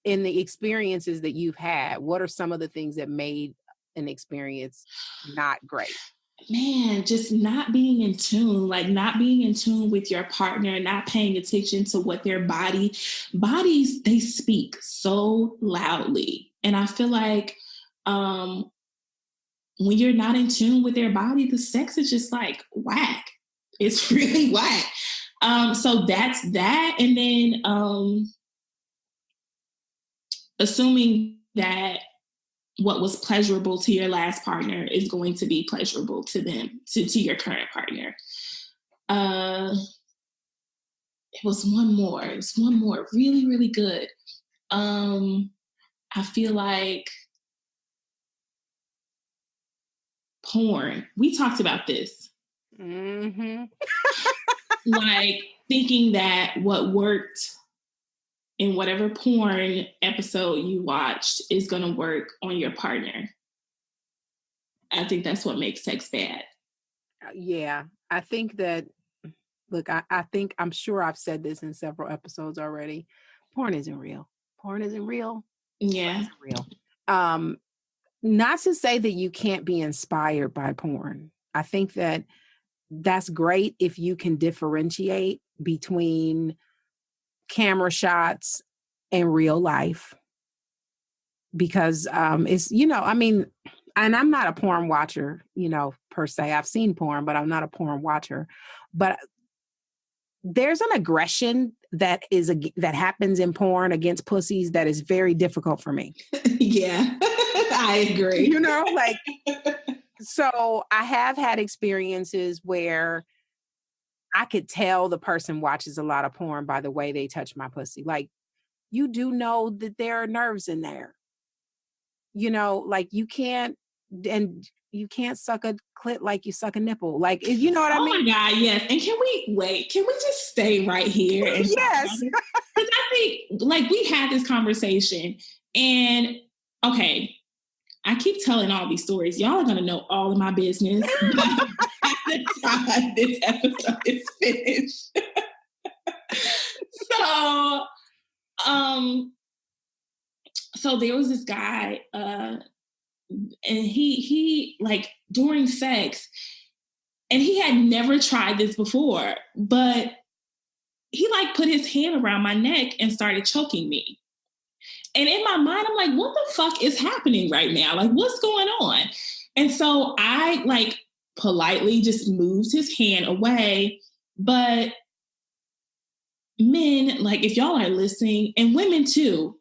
S1: in the experiences that you've had, what are some of the things that made an experience not great?
S2: Man, just not being in tune with your partner, not paying attention to what their bodies, they speak so loudly. And I feel like when you're not in tune with their body, the sex is just like whack. It's really whack. So that's that. And then assuming that what was pleasurable to your last partner is going to be pleasurable to them, to your current partner. it was one more. It was one more. Really, really good. I feel like porn. We talked about this.
S1: Mm-hmm.
S2: Like thinking that what worked in whatever porn episode you watched is going to work on your partner. I think that's what makes sex bad.
S1: Yeah, I think that, look, I think, I'm sure I've said this in several episodes already. Porn isn't real. Porn isn't real.
S2: Yeah.
S1: Porn isn't real. Not to say that you can't be inspired by porn. I think that that's great if you can differentiate between camera shots and real life, because it's, I mean, and I'm not a porn watcher, per se. I've seen porn, but I'm not a porn watcher. But there's an aggression that happens in porn against pussies that is very difficult for me.
S2: Yeah, I agree.
S1: Like, so I have had experiences where I could tell the person watches a lot of porn by the way they touch my pussy. Like, you do know that there are nerves in there. Like you can't suck a clit like you suck a nipple. Like, you know what I mean?
S2: Oh my God, yes. And can we just stay right here? And
S1: yes.
S2: Because I think, like, we had this conversation and, okay, I keep telling all these stories. Y'all are going to know all of my business by the time this episode is finished. So there was this guy, and he like during sex, and he had never tried this before, but he like put his hand around my neck and started choking me. And in my mind, I'm like, what the fuck is happening right now? Like, what's going on? And so I like politely just moved his hand away. But men, like, if y'all are listening, and women too,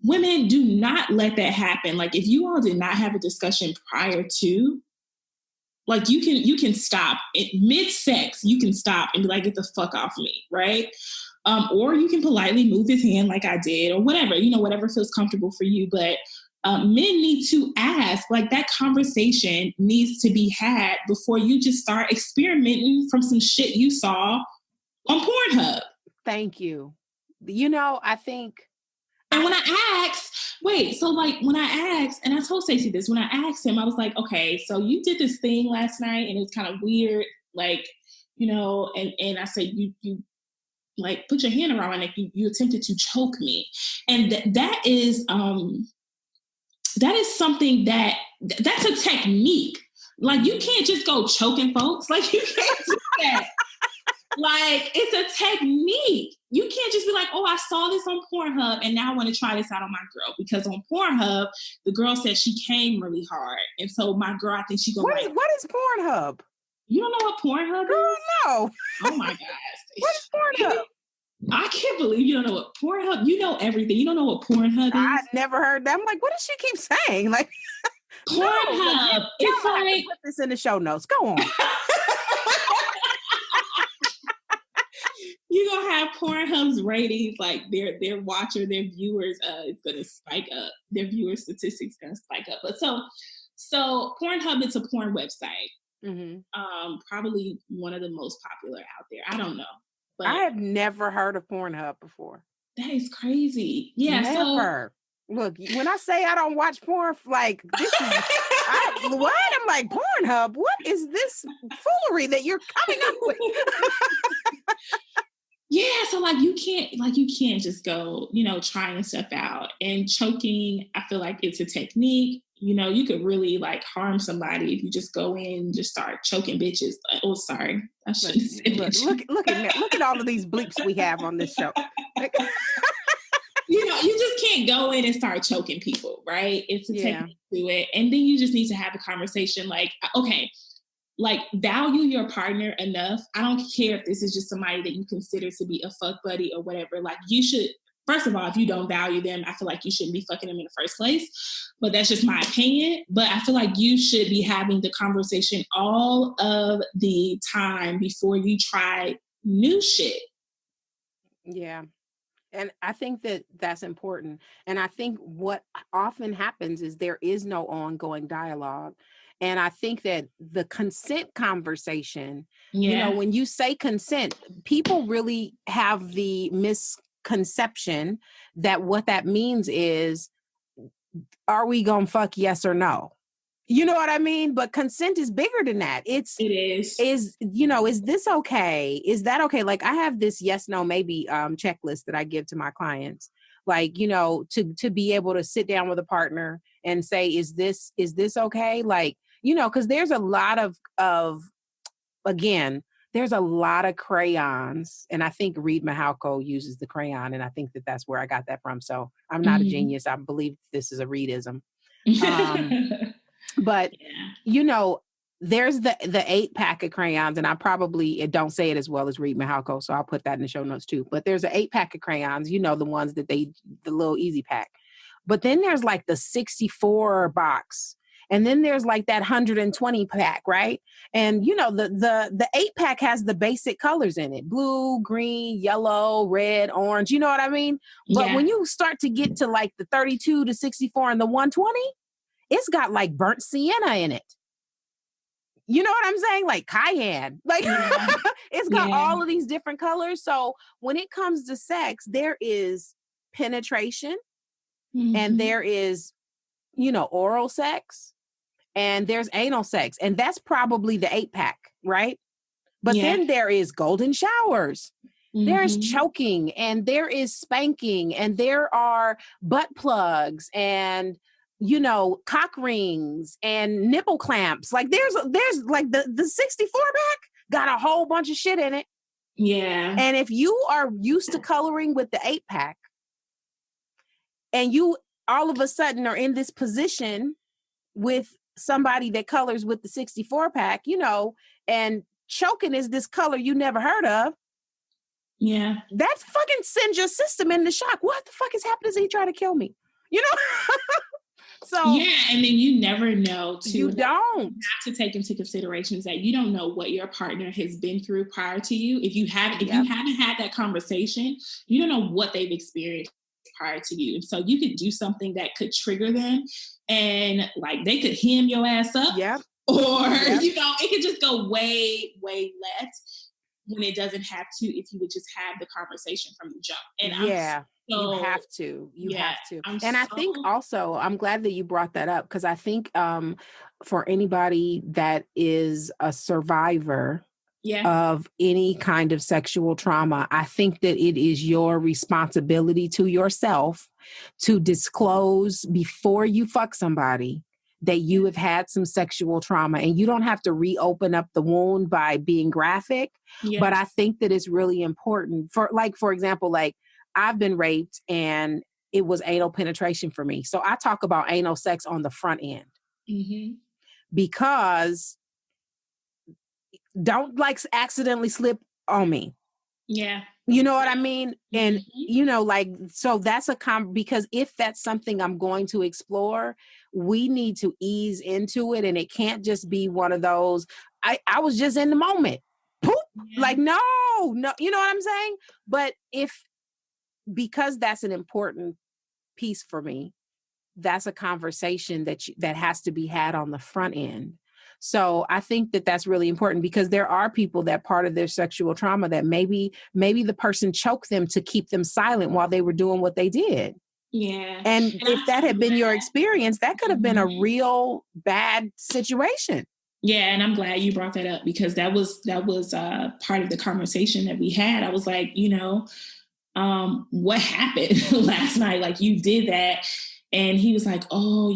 S2: women, do not let that happen. Like, if you all did not have a discussion prior to, like, you can stop mid-sex. You can stop and be like, get the fuck off me, right? Or you can politely move his hand like I did, or whatever, whatever feels comfortable for you. But men need to ask, like, that conversation needs to be had before you just start experimenting from some shit you saw on Pornhub.
S1: Thank you. I think.
S2: And when I asked, when I asked, and I told Stacey this, when I asked him, I was like, okay, so you did this thing last night and it was kind of weird, like, and I said, you like put your hand around my neck, you attempted to choke me. And that is something that's a technique. Like, you can't just go choking folks. Like, you can't do that. Like, it's a technique. You can't just be like, oh, I saw this on Pornhub and now I want to try this out on my girl. Because on Pornhub, the girl said she came really hard. And so my girl, I think she's going to
S1: What is Pornhub?
S2: You don't know what Pornhub
S1: girl,
S2: is?
S1: No.
S2: Oh my God.
S1: What is Pornhub?
S2: I can't believe you don't know what Pornhub. You know everything. You don't know what Pornhub is?
S1: I've never heard that. I'm like, what does she keep saying? Like,
S2: Pornhub.
S1: No, it's like, put this in the show notes. Go on.
S2: You're gonna have Pornhub's ratings, like their viewers is gonna spike up. Their viewer statistics gonna spike up. But so Pornhub is a porn website. Mm-hmm. Probably one of the most popular out there. I don't know.
S1: But I have never heard of Pornhub before.
S2: That is crazy. Yeah.
S1: Never. Look, when I say I don't watch porn, like, this is what? I'm like, Pornhub, what is this foolery that you're coming up with?
S2: Yeah, so like you can't just go, trying stuff out. And choking, I feel like it's a technique. You could really like harm somebody if you just go in and just start choking bitches. Oh, sorry. I shouldn't say bitches.
S1: Look at all of these bleeps we have on this show.
S2: You just can't go in and start choking people, right? It's a technique to it. And then you just need to have a conversation like, okay, like, value your partner enough. I don't care if this is just somebody that you consider to be a fuck buddy or whatever. Like, you should, first of all, if you don't value them, I feel like you shouldn't be fucking them in the first place. But that's just my opinion. But I feel like you should be having the conversation all of the time before you try new shit.
S1: Yeah. And I think that that's important. And I think what often happens is there is no ongoing dialogue. And I think that the consent conversation,
S2: Yeah,
S1: when you say consent, people really have the misconception that what that means is, are we going to fuck, yes or no? You know what I mean? But consent is bigger than that. It's,
S2: it is.
S1: is this okay? Is that okay? Like I have this yes, no, maybe checklist that I give to my clients. Like, to be able to sit down with a partner and say, is this okay? Like, because there's a lot of again, there's a lot of crayons, and I think Reed Mihalko uses the crayon, and I think that that's where I got that from. So I'm not a
S2: Mhm.
S1: genius. I believe this is a Reedism. Um,
S2: Yeah.
S1: but you know, there's the 8 pack of crayons, and I probably don't say it as well as Reed Mihalko, so I'll put that in the show notes too. But there's an 8 pack of crayons, the ones that the little easy pack. But then there's like the 64 box, and then there's like that 120 pack, right? And the 8 pack has the basic colors in it: blue, green, yellow, red, orange. You know what I mean? But
S2: Yeah.
S1: when you start to get to like the 32 to 64 and the 120, it's got like burnt sienna in it. You know what I'm saying? Like cayenne. Like
S2: Yeah.
S1: it's got
S2: Yeah.
S1: all of these different colors. So when it comes to sex, there is penetration, and
S2: Hmm.
S1: there is, oral sex, and there's anal sex. And that's probably the 8 pack, right? But
S2: Yeah.
S1: then there is golden showers. There's
S2: Hmm.
S1: choking, and there is spanking, and there are butt plugs, and cock rings and nipple clamps. Like there's like the 64 pack got a whole bunch of shit in it.
S2: Yeah.
S1: And if you are used to coloring with the 8 pack, and you all of a sudden are in this position with somebody that colors with the 64 pack, and choking is this color you never heard of,
S2: Yeah.
S1: that fucking sends your system into shock. What the fuck is happening? Is he trying to kill me? You know? So
S2: Yeah, and then you never know too.
S1: you
S2: And that's what you
S1: don't.
S2: have to take into consideration is that you don't know what your partner has been through prior to you. If you
S1: Yep.
S2: haven't had that conversation, you don't know what they've experienced prior to you. And so you could do something that could trigger them and like they could hem your ass up
S1: Yep.
S2: or
S1: Yep.
S2: it could just go way, way left when it doesn't have to if you would just have the conversation from the jump. And I'm
S1: Yeah. You
S2: so
S1: have to. You
S2: yeah,
S1: have to.
S2: I'm
S1: And I
S2: so
S1: think also, I'm glad that you brought that up, because I think for anybody that is a survivor
S2: yeah.
S1: of any kind of sexual trauma, I think that it is your responsibility to yourself to disclose before you fuck somebody that you have had some sexual trauma. And you don't have to reopen up the wound by being graphic,
S2: Yeah.
S1: but I think that it's really important for example, like I've been raped and it was anal penetration for me. So I talk about anal sex on the front end,
S2: Hmm.
S1: because don't like accidentally slip on me.
S2: Yeah.
S1: You know what I mean? And
S2: Hmm.
S1: like, so that's because if that's something I'm going to explore, we need to ease into it, and it can't just be one of those, I was just in the moment. Poop.
S2: Yeah.
S1: Like, no, no, you know what I'm saying? But because that's an important piece for me, that's a conversation that has to be had on the front end. So I think that that's really important, because there are people that part of their sexual trauma that maybe the person choked them to keep them silent while they were doing what they did.
S2: Yeah.
S1: And
S2: And I'm
S1: if that
S2: so
S1: had been your
S2: glad.
S1: experience, that could have been a
S2: Mhm.
S1: real bad situation.
S2: Yeah, and I'm glad you brought that up because that was part of the conversation that we had. I was like, what happened last night? Like you did that, and he was like, oh,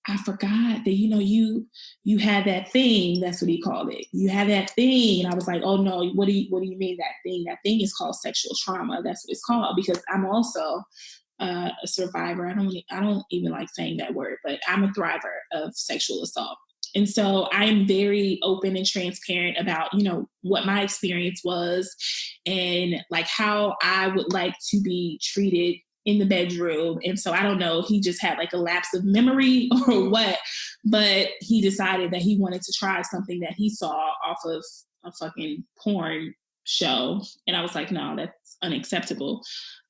S2: I forgot that you had that thing. That's what he called it. You had that thing, and I was like, oh no, what do you mean that thing? That thing is called sexual trauma. That's what it's called because I'm also a survivor. I don't even like saying that word, but I'm a thriver of sexual assault. And so I'm very open and transparent about, what my experience was and like how I would like to be treated in the bedroom. And so I don't know if he just had like a lapse of memory or what, but he decided that he wanted to try something that he saw off of a fucking porn show. And I was like, no, that's unacceptable.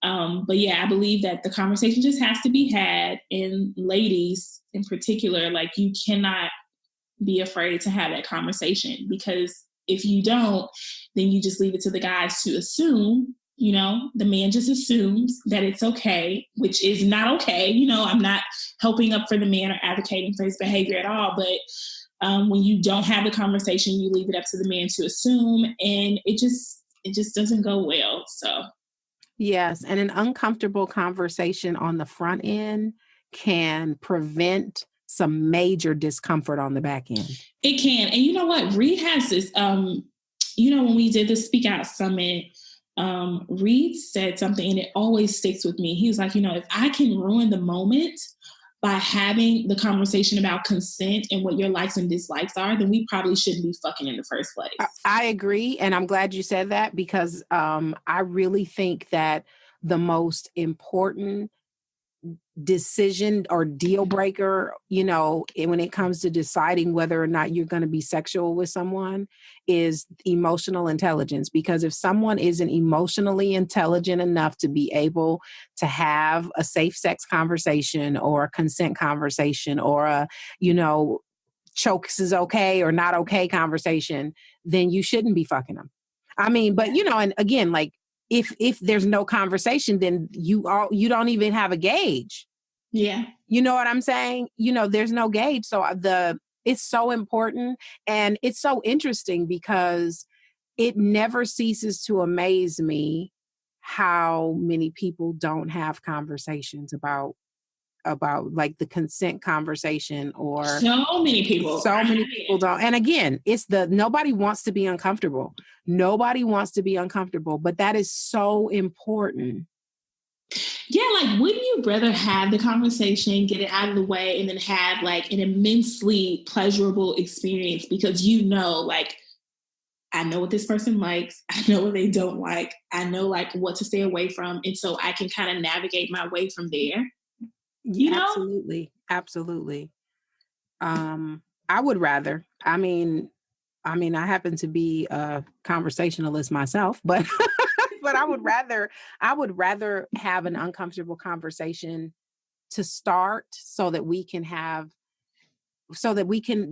S2: But yeah, I believe that the conversation just has to be had. And ladies in particular, like, you cannot be afraid to have that conversation, because if you don't, then you just leave it to the guys to assume. The man just assumes that it's okay, which is not okay. I'm not helping up for the man or advocating for his behavior at all. But when you don't have the conversation, you leave it up to the man to assume, and it just doesn't go well. So
S1: Yes, and an uncomfortable conversation on the front end can prevent some major discomfort on the back end.
S2: it can. And you know what? Reed has this, when we did the Speak Out Summit, Reed said something and it always sticks with me. He was like, if I can ruin the moment by having the conversation about consent and what your likes and dislikes are, then we probably shouldn't be fucking in the first place.
S1: I agree. And I'm glad you said that, because I really think that the most important decision or deal breaker, when it comes to deciding whether or not you're going to be sexual with someone, is emotional intelligence. Because if someone isn't emotionally intelligent enough to be able to have a safe sex conversation or a consent conversation or a, chokes is okay or not okay conversation, then you shouldn't be fucking them. I mean, but and again, like, if there's no conversation, then you don't even have a gauge.
S2: Yeah.
S1: You know what I'm saying? There's no gauge. So it's so important, and it's so interesting, because it never ceases to amaze me how many people don't have conversations about like the consent conversation, or
S2: so many people
S1: don't. And again, it's nobody wants to be uncomfortable. Nobody wants to be uncomfortable, but that is so important.
S2: Yeah, like, wouldn't you rather have the conversation, get it out of the way, and then have like an immensely pleasurable experience? Because like, I know what this person likes, I know what they don't like, I know like what to stay away from, and so I can kind of navigate my way from there.
S1: Absolutely. I would rather. I mean, I happen to be a conversationalist myself, but but I would rather have an uncomfortable conversation to start, so that we can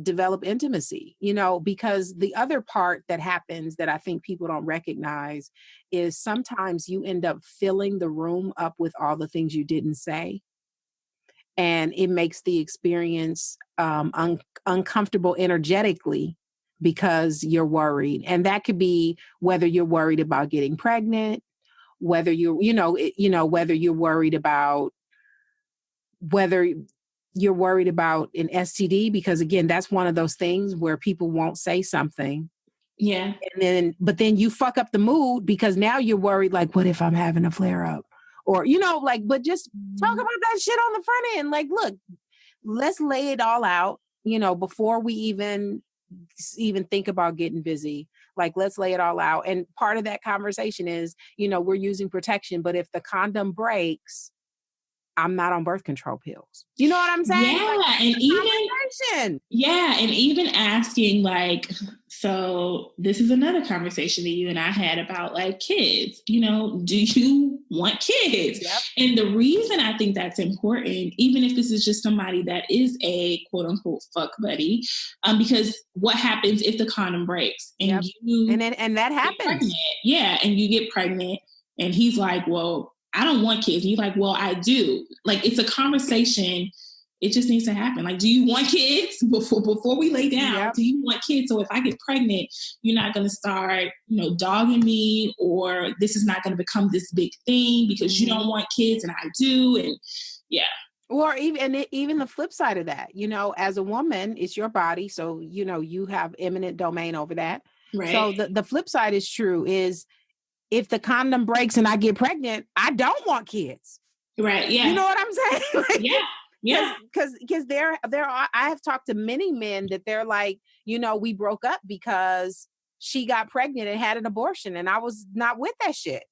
S1: develop intimacy, because the other part that happens that I think people don't recognize is sometimes you end up filling the room up with all the things you didn't say. And it makes the experience uncomfortable energetically, because you're worried. And that could be whether you're worried about getting pregnant, whether whether you're worried about an STD, because again, that's one of those things where people won't say something.
S2: Yeah.
S1: But then you fuck up the mood, because now you're worried, like, what if I'm having a flare up? Or, but just talk about that shit on the front end. Like, look, let's lay it all out, before we even think about getting busy. Like, let's lay it all out. And part of that conversation is, we're using protection, but if the condom breaks, I'm not on birth control pills. You know what I'm saying?
S2: Yeah.
S1: Like,
S2: and even asking, like, so this is another conversation that you and I had about, like, kids. Do you want kids?
S1: Yep.
S2: And the reason I think that's important, even if this is just somebody that is a quote unquote fuck buddy, because what happens if the condom breaks and
S1: and that happens?
S2: Pregnant, yeah, and you get pregnant, and he's like, well, I don't want kids. And you're like, well, I do. Like, it's a conversation. It just needs to happen. Like, do you want kids before we lay down?
S1: Yep.
S2: Do you want kids? So if I get pregnant, you're not going to start, dogging me, or this is not going to become this big thing because you don't want kids and I do. And yeah.
S1: Or even the flip side of that, as a woman, it's your body. So, you have eminent domain over that.
S2: Right.
S1: So the flip side is true, is if the condom breaks and I get pregnant, I don't want kids.
S2: Right. Yeah.
S1: You know what I'm saying? Like,
S2: yeah. Yeah.
S1: Because there are, I have talked to many men that they're like, we broke up because she got pregnant and had an abortion, and I was not with that shit.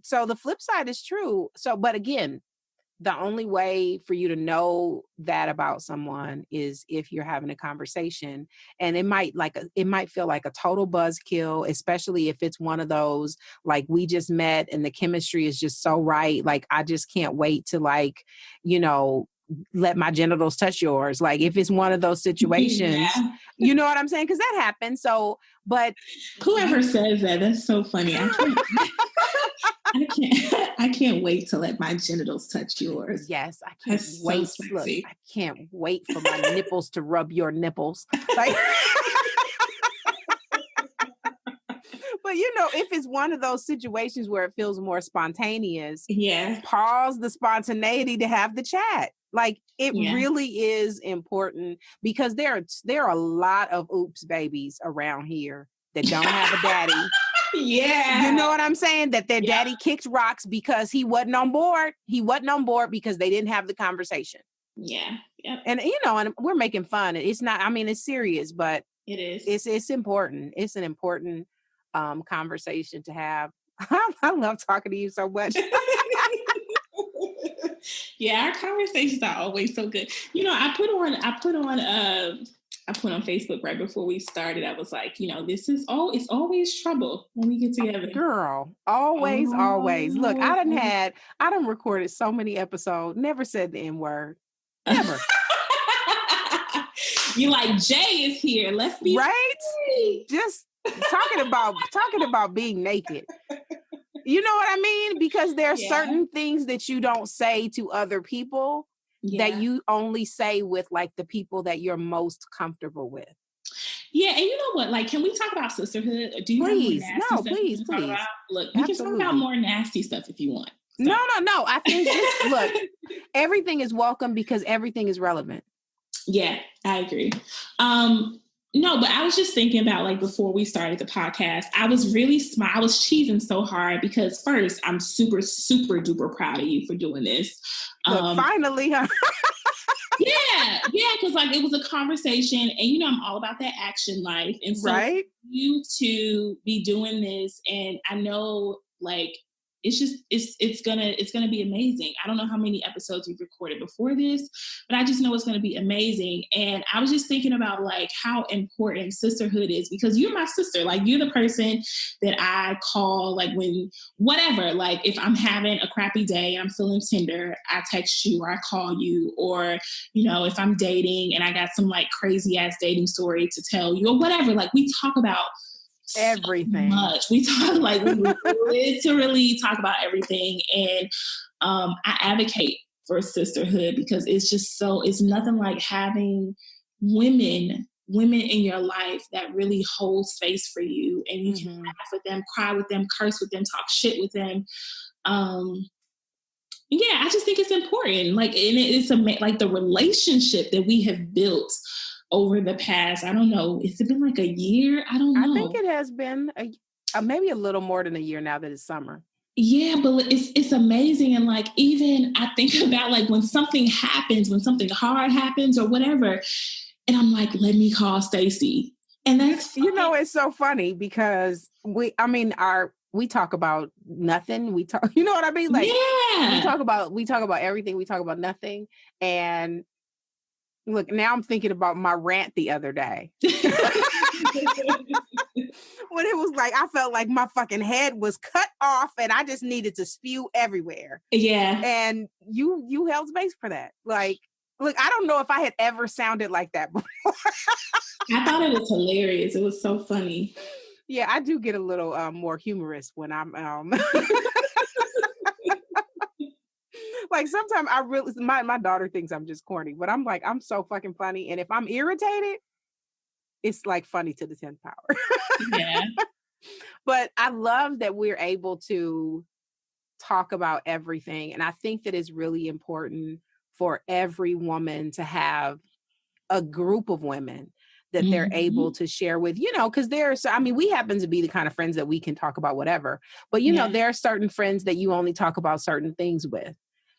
S1: So the flip side is true. So, but again, the only way for you to know that about someone is if you're having a conversation. And it might feel like a total buzzkill, especially if it's one of those, like, we just met and the chemistry is just so right. Like, I just can't wait to, like, you know, let my genitals touch yours. Like, if it's one of those situations,
S2: Yeah.
S1: you know what I'm saying? Because that happens. So, but
S2: Whoever says that, that's so funny. I can't wait to let my genitals touch yours.
S1: yes, I can't
S2: That's so
S1: wait. Look,
S2: sexy.
S1: I can't wait for my nipples to rub your nipples. Like, but you know, if it's one of those situations where it feels more spontaneous,
S2: Yeah.
S1: pause the spontaneity to have the chat. Like, it
S2: Yeah.
S1: really is important, because there are a lot of oops babies around here that don't have a daddy.
S2: Yeah.
S1: You know what I'm saying? That their daddy kicked rocks because he wasn't on board. He wasn't on board because they didn't have the conversation.
S2: Yeah. Yep.
S1: And, you know, and we're making fun. It's not, I mean, it's serious, but
S2: It is.
S1: it's important. It's an important conversation to have. I love talking to you so much.
S2: Yeah, our conversations are always so good. You know, I put on Facebook right before we started. I was like, you know, it's always trouble when we get together.
S1: Girl, always, always. Look, I done recorded so many episodes, never said the N word. Never.
S2: You like, Jay is here. Let's be
S1: right.
S2: free.
S1: Just talking about being naked. You know what I mean? Because there are certain things that you don't say to other people that you only say with, like, the people that you're most comfortable with.
S2: Yeah, and you know what? Like, can we talk about sisterhood? Or do you
S1: please,
S2: have more nasty stuff
S1: please.
S2: Talk about? Look, we can talk about more nasty stuff if you want.
S1: So. No. I think look, everything is welcome because everything is relevant.
S2: Yeah, I agree. No, but I was just thinking about, like, before we started the podcast, I was really I was cheesing so hard because, first, I'm super, super duper proud of you for doing this.
S1: Look, finally, huh?
S2: Yeah, because, like, it was a conversation, and, you know, I'm all about that action life, and so you to be doing this, and I know, like, it's gonna be amazing. I don't know how many episodes you've recorded before this, but I just know it's gonna be amazing. And I was just thinking about, like, how important sisterhood is, because you're my sister. Like, you're the person that I call, like, when whatever, like, if I'm having a crappy day, I'm feeling tender, I text you or I call you, or, you know, if I'm dating and I got some, like, crazy ass dating story to tell you or whatever, like, we talk about
S1: everything.
S2: So much. We talk, like, we literally talk about everything. And I advocate for sisterhood because it's nothing like having women in your life that really hold space for you, and you can laugh with them, cry with them, curse with them, talk shit with them. Yeah, I just think it's important. Like, and it's like the relationship that we have built over the past, I don't know, has it been like a year? I don't know.
S1: I think it has been maybe a little more than a year now that it's summer.
S2: Yeah, but it's amazing. And, like, even I think about, like, when something happens, when something hard happens or whatever, and I'm like, let me call Stacey. And that's,
S1: you know, it's so funny because we talk about nothing. We talk, you know what I mean? Like, we talk about everything. We talk about nothing. And look, now I'm thinking about my rant the other day. When it was like, I felt like my fucking head was cut off and I just needed to spew everywhere.
S2: Yeah.
S1: And you held space for that. Like, look, I don't know if I had ever sounded like that before.
S2: I thought it was hilarious. It was so funny.
S1: Yeah, I do get a little more humorous when I'm like, sometimes I really, my daughter thinks I'm just corny, but I'm like, I'm so fucking funny. And if I'm irritated, it's like funny to the 10th power.
S2: Yeah.
S1: But I love that we're able to talk about everything. And I think that it's really important for every woman to have a group of women that they're able to share with, you know, because we happen to be the kind of friends that we can talk about whatever, but, you know, there are certain friends that you only talk about certain things with.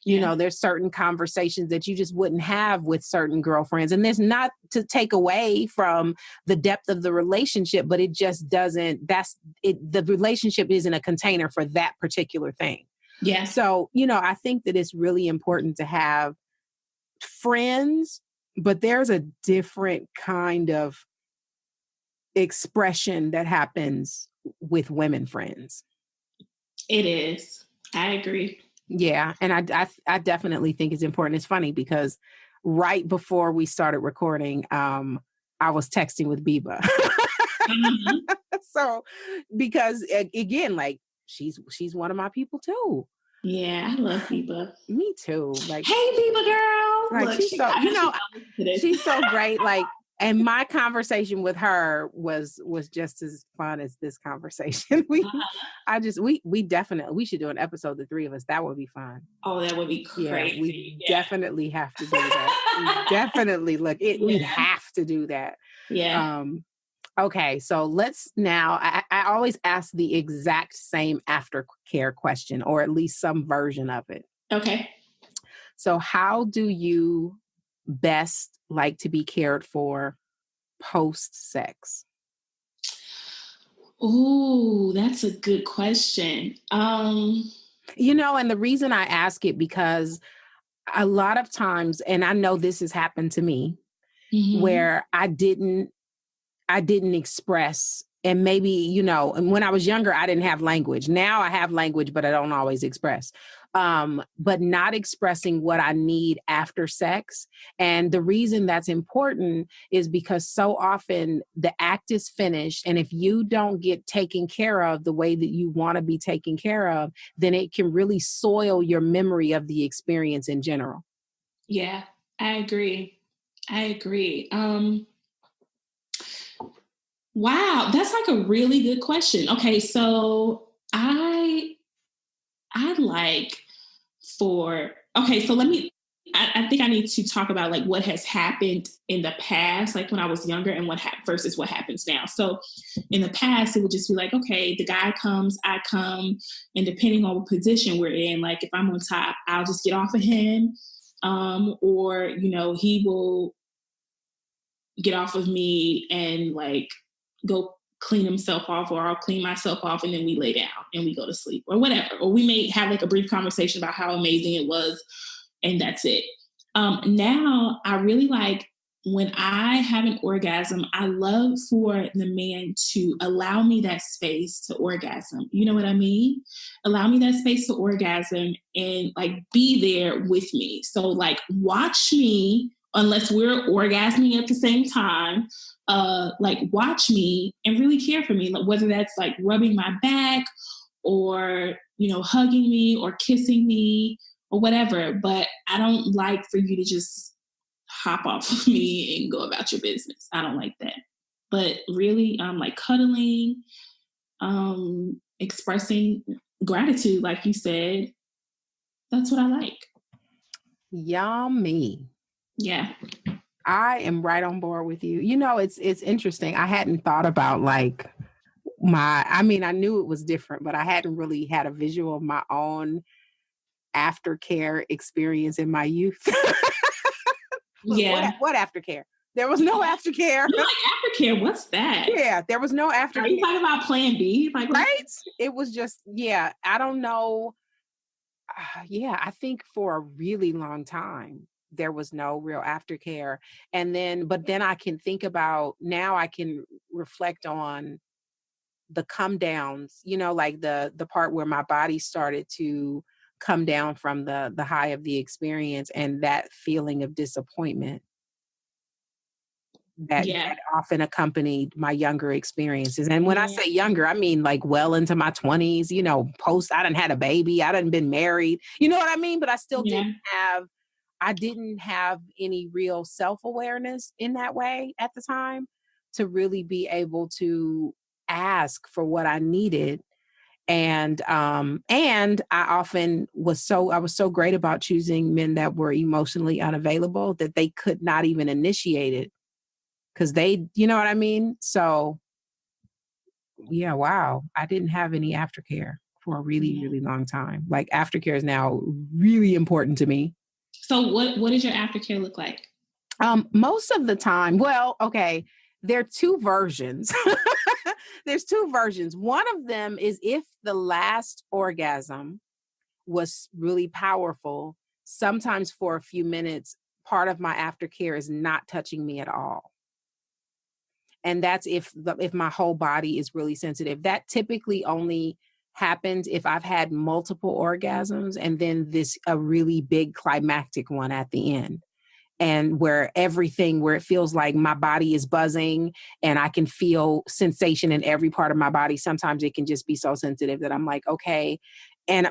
S1: You know, there's certain conversations that you just wouldn't have with certain girlfriends. And there's not to take away from the depth of the relationship, but it just doesn't, the relationship isn't a container for that particular thing.
S2: Yeah.
S1: So, I think that it's really important to have friends, but there's a different kind of expression that happens with women friends.
S2: It is. I agree.
S1: Yeah. And I definitely think it's important. It's funny because right before we started recording, I was texting with Biba.
S2: Mm-hmm.
S1: So, because again, like she's one of my people too.
S2: Yeah, I love Biba.
S1: Me too. Like,
S2: hey, Biba girl.
S1: like
S2: Look,
S1: she's so,
S2: she's
S1: she's so great. Like, and my conversation with her was just as fun as this conversation. We definitely, we should do an episode, the three of us. That would be fun.
S2: Oh, that would be
S1: Yeah,
S2: crazy.
S1: we definitely have to do that. We definitely we have to do that.
S2: Yeah.
S1: Okay, so let's now, I always ask the exact same aftercare question, or at least some version of it.
S2: Okay.
S1: So how do you best like to be cared for post sex?
S2: Ooh, that's a good question.
S1: And the reason I ask it, because a lot of times, and I know this has happened to me, where I didn't express, and maybe, and when I was younger, I didn't have language. Now I have language, but I don't always express. But not expressing what I need after sex. And the reason that's important is because so often the act is finished. And if you don't get taken care of the way that you want to be taken care of, then it can really soil your memory of the experience in general.
S2: Yeah, I agree. Wow, that's like a really good question. Okay, so I like for, okay, so I think I need to talk about like what has happened in the past, like when I was younger, and versus what happens now. So in the past, it would just be like, okay, the guy comes, I come, and depending on what position we're in, like if I'm on top, I'll just get off of him, or he will get off of me and like go clean himself off, or I'll clean myself off, and then we lay down and we go to sleep or whatever. Or we may have like a brief conversation about how amazing it was, and that's it. Now I really like, when I have an orgasm, I love for the man to allow me that space to orgasm. You know what I mean? Allow me that space to orgasm and like be there with me. So like watch me, unless we're orgasming at the same time, like watch me and really care for me, whether that's like rubbing my back or, hugging me or kissing me or whatever. But I don't like for you to just hop off of me and go about your business. I don't like that. But really, like cuddling, expressing gratitude, like you said, that's what I like.
S1: Yummy.
S2: Yeah.
S1: I am right on board with you. It's interesting. I hadn't thought about like I knew it was different, but I hadn't really had a visual of my own aftercare experience in my youth.
S2: Yeah.
S1: What aftercare? There was no aftercare.
S2: You're like, aftercare, what's that?
S1: Yeah, there was no aftercare.
S2: Are you talking about Plan B? Like,
S1: right? It was just, I don't know. I think for a really long time, there was no real aftercare. But then I can think about, now I can reflect on the come downs, like the part where my body started to come down from the high of the experience, and that feeling of disappointment that often accompanied my younger experiences. And when I say younger, I mean like well into my 20s, I done had a baby, I done been married, you know what I mean? But I still didn't have any real self-awareness in that way at the time to really be able to ask for what I needed. And I often I was so great about choosing men that were emotionally unavailable that they could not even initiate it. Because you know what I mean? So, yeah, wow. I didn't have any aftercare for a really, really long time. Like aftercare is now really important to me.
S2: So what does your aftercare look like?
S1: Most of the time, well, okay, there are two versions. There's two versions. One of them is if the last orgasm was really powerful. Sometimes for a few minutes, part of my aftercare is not touching me at all. And that's if my whole body is really sensitive. That typically only happens if I've had multiple orgasms and then a really big climactic one at the end. And where it feels like my body is buzzing and I can feel sensation in every part of my body. Sometimes it can just be so sensitive that I'm like, okay.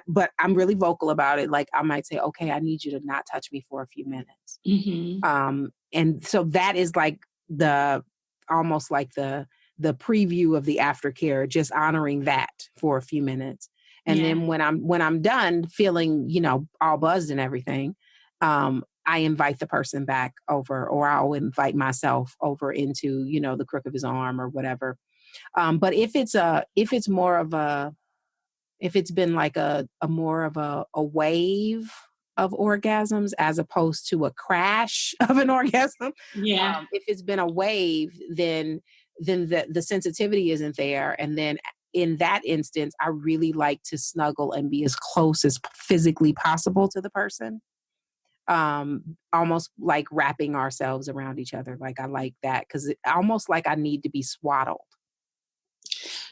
S1: But I'm really vocal about it. Like I might say, okay, I need you to not touch me for a few minutes. And so that is like almost like the preview of the aftercare, just honoring that for a few minutes. And then when I'm done feeling, all buzzed and everything, I invite the person back over, or I'll invite myself over into, the crook of his arm or whatever. But if it's been like a more of a wave of orgasms as opposed to a crash of an orgasm. If it's been a wave, then the sensitivity isn't there. And then in that instance, I really like to snuggle and be as close as physically possible to the person. Almost like wrapping ourselves around each other. Like I like that because almost like I need to be swaddled.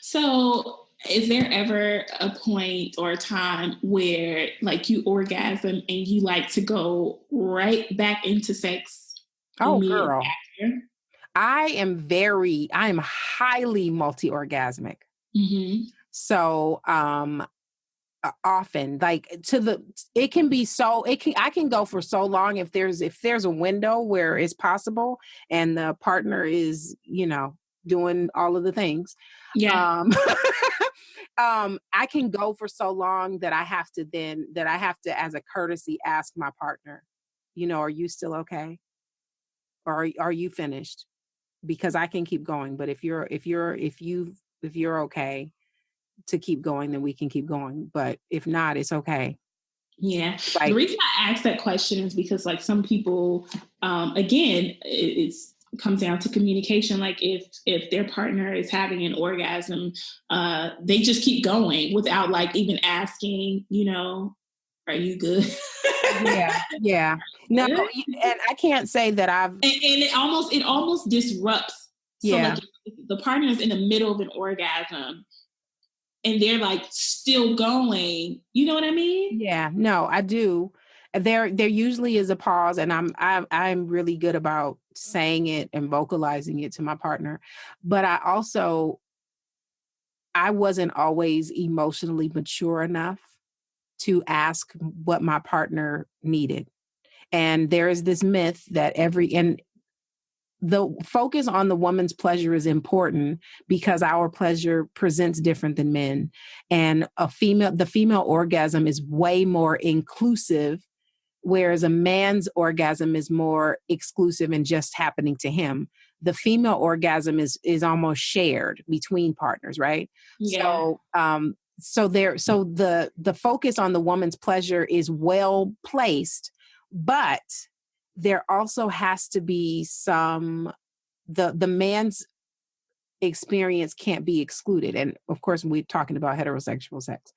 S2: So is there ever a point or a time where like you orgasm and you like to go right back into sex?
S1: Oh, girl. After? I am highly multi-orgasmic. So, often like I can go for so long if there's a window where it's possible and the partner is, doing all of the things. I can go for so long that I have to, as a courtesy, ask my partner, are you still okay? Or are you finished? Because I can keep going. But if you're okay to keep going, then we can keep going. But if not, it's okay.
S2: Yeah. Like, the reason I asked that question is because like some people, again, it's comes down to communication. Like if their partner is having an orgasm, they just keep going without like even asking, are you good?
S1: Yeah. No, and I can't say that I've and
S2: it almost disrupts. So like if the partner is in the middle of an orgasm and they're like still going, you know what I mean?
S1: Yeah, no, I do. There usually is a pause, and I'm really good about saying it and vocalizing it to my partner. But I wasn't always emotionally mature enough to ask what my partner needed. And there is this myth that the focus on the woman's pleasure is important because our pleasure presents different than men. And the female orgasm is way more inclusive, whereas a man's orgasm is more exclusive and just happening to him. The female orgasm is almost shared between partners, right?
S2: Yeah.
S1: So the focus on the woman's pleasure is well placed, but there also has to be the man's experience can't be excluded. And of course, we're talking about heterosexual sex.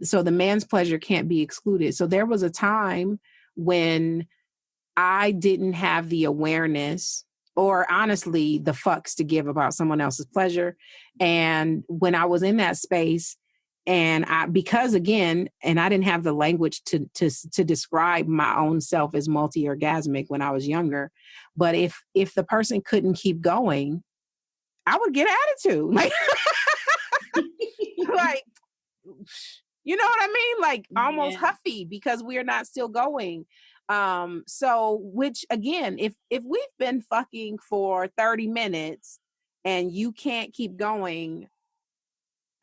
S1: So the man's pleasure can't be excluded. So there was a time when I didn't have the awareness or honestly the fucks to give about someone else's pleasure. And when I was in that space, and because again, and I didn't have the language to describe my own self as multi-orgasmic when I was younger. But if the person couldn't keep going, I would get attitude. Like, like, you know what I mean? Like almost huffy because we're not still going. So which again, if we've been fucking for 30 minutes and you can't keep going,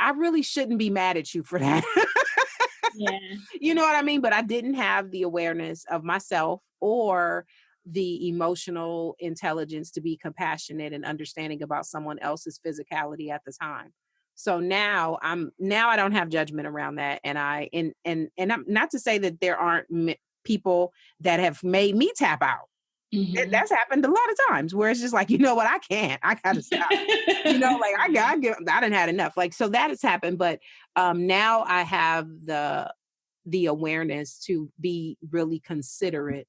S1: I really shouldn't be mad at you for that.
S2: Yeah.
S1: You know what I mean? But I didn't have the awareness of myself or the emotional intelligence to be compassionate and understanding about someone else's physicality at the time. So now I don't have judgment around that. And I'm not to say that there aren't people that have made me tap out. Mm-hmm. That's happened a lot of times where it's just like, you know what, I gotta stop. Like I done had enough. Like, so that has happened. But now I have the the awareness to be really considerate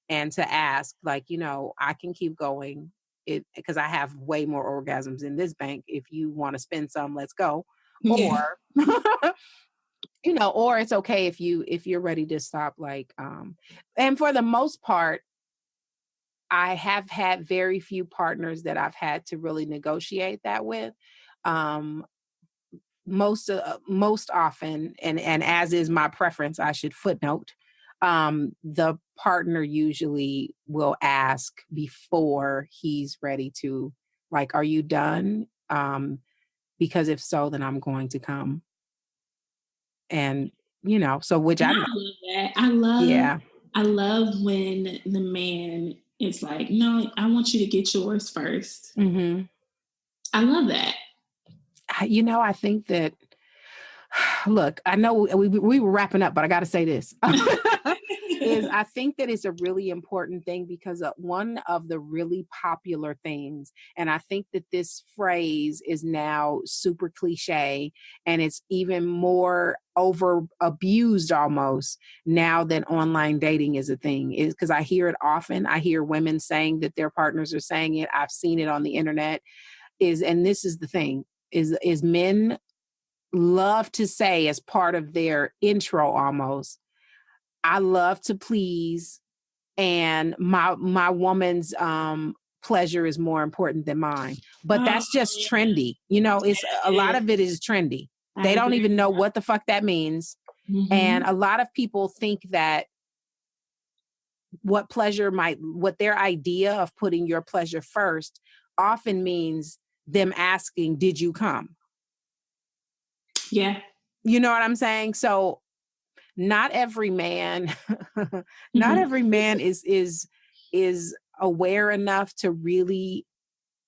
S1: and to ask, like, I can keep going because I have way more orgasms in this bank. If you want to spend some, let's go.
S2: Yeah.
S1: Or, or it's okay if you're ready to stop. Like, and for the most part, I have had very few partners that I've had to really negotiate that with. Most often, and as is my preference, I should footnote, the partner usually will ask before he's ready to, like, are you done? Because if so, then I'm going to come. And, so which
S2: And
S1: I
S2: I
S1: know.
S2: love that. I love when the man is like, no, I want you to get yours first.
S1: Mm-hmm.
S2: I love that.
S1: I think that, look, I know we were wrapping up, but I got to say this. I think that it's a really important thing because one of the really popular things, and I think that this phrase is now super cliche and it's even more over abused almost now that online dating is a thing, is because I hear it often. I hear women saying that their partners are saying it. I've seen it on the internet. And this is the thing, is men love to say as part of their intro almost, I love to please, and my woman's pleasure is more important than mine. But that's just trendy. It's a lot of it is trendy. They don't even know what the fuck that means. Mm-hmm. And a lot of people think that what their idea of putting your pleasure first often means them asking, did you come?
S2: Yeah.
S1: You know what I'm saying? So not every man, not every man is aware enough to really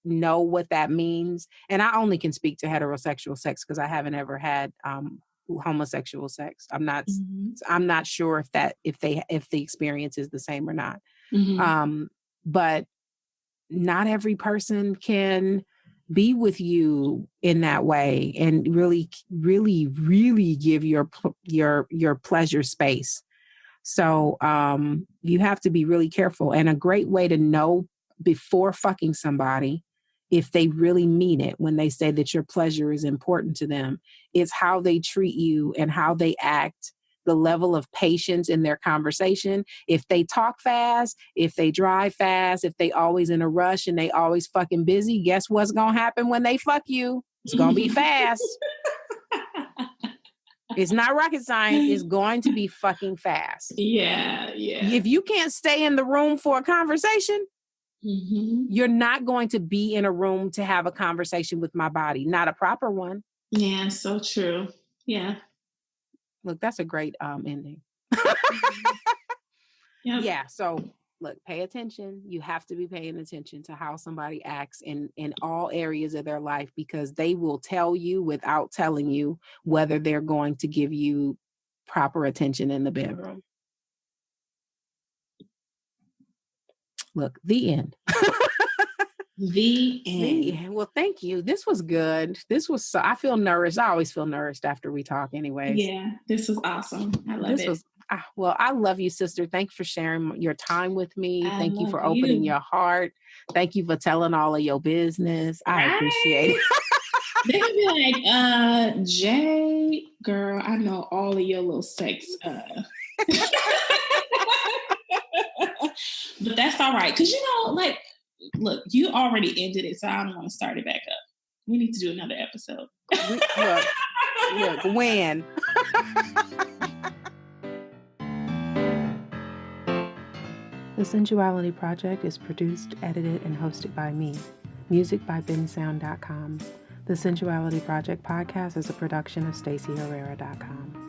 S1: know what that means. And I only can speak to heterosexual sex because I haven't ever had homosexual sex. I'm not sure if the experience is the same or not. Mm-hmm. But not every person can be with you in that way and really, really, really give your pleasure space. So you have to be really careful. And a great way to know before fucking somebody if they really mean it when they say that your pleasure is important to them is how they treat you and how they act, the level of patience in their conversation. If they talk fast, if they drive fast, if they always in a rush and they always fucking busy, guess what's going to happen when they fuck you? It's going to be fast. It's not rocket science. It's going to be fucking fast.
S2: Yeah.
S1: If you can't stay in the room for a conversation, you're not going to be in a room to have a conversation with my body, not a proper one.
S2: Yeah, so true. Yeah.
S1: Look, that's a great ending.
S2: Yep.
S1: Yeah. So look, pay attention. You have to be paying attention to how somebody acts in all areas of their life, because they will tell you without telling you whether they're going to give you proper attention in the bedroom. Look, the end.
S2: The end.
S1: Well, thank you. This was good. I feel nourished. I always feel nourished after we talk anyways.
S2: Yeah, this was awesome. I love it.
S1: Well, I love you, sister. Thanks for sharing your time with me. Thank you for opening your heart. Thank you for telling all of your business. I appreciate it.
S2: They're gonna be like, Jay, girl, I know all of your little sex. But that's all right. Because, look, you already ended it, so I don't want to start it back up. We need to do another episode.
S1: Look, when? The Sensuality Project is produced, edited, and hosted by me. Music by bensound.com. The Sensuality Project podcast is a production of stacyherrera.com.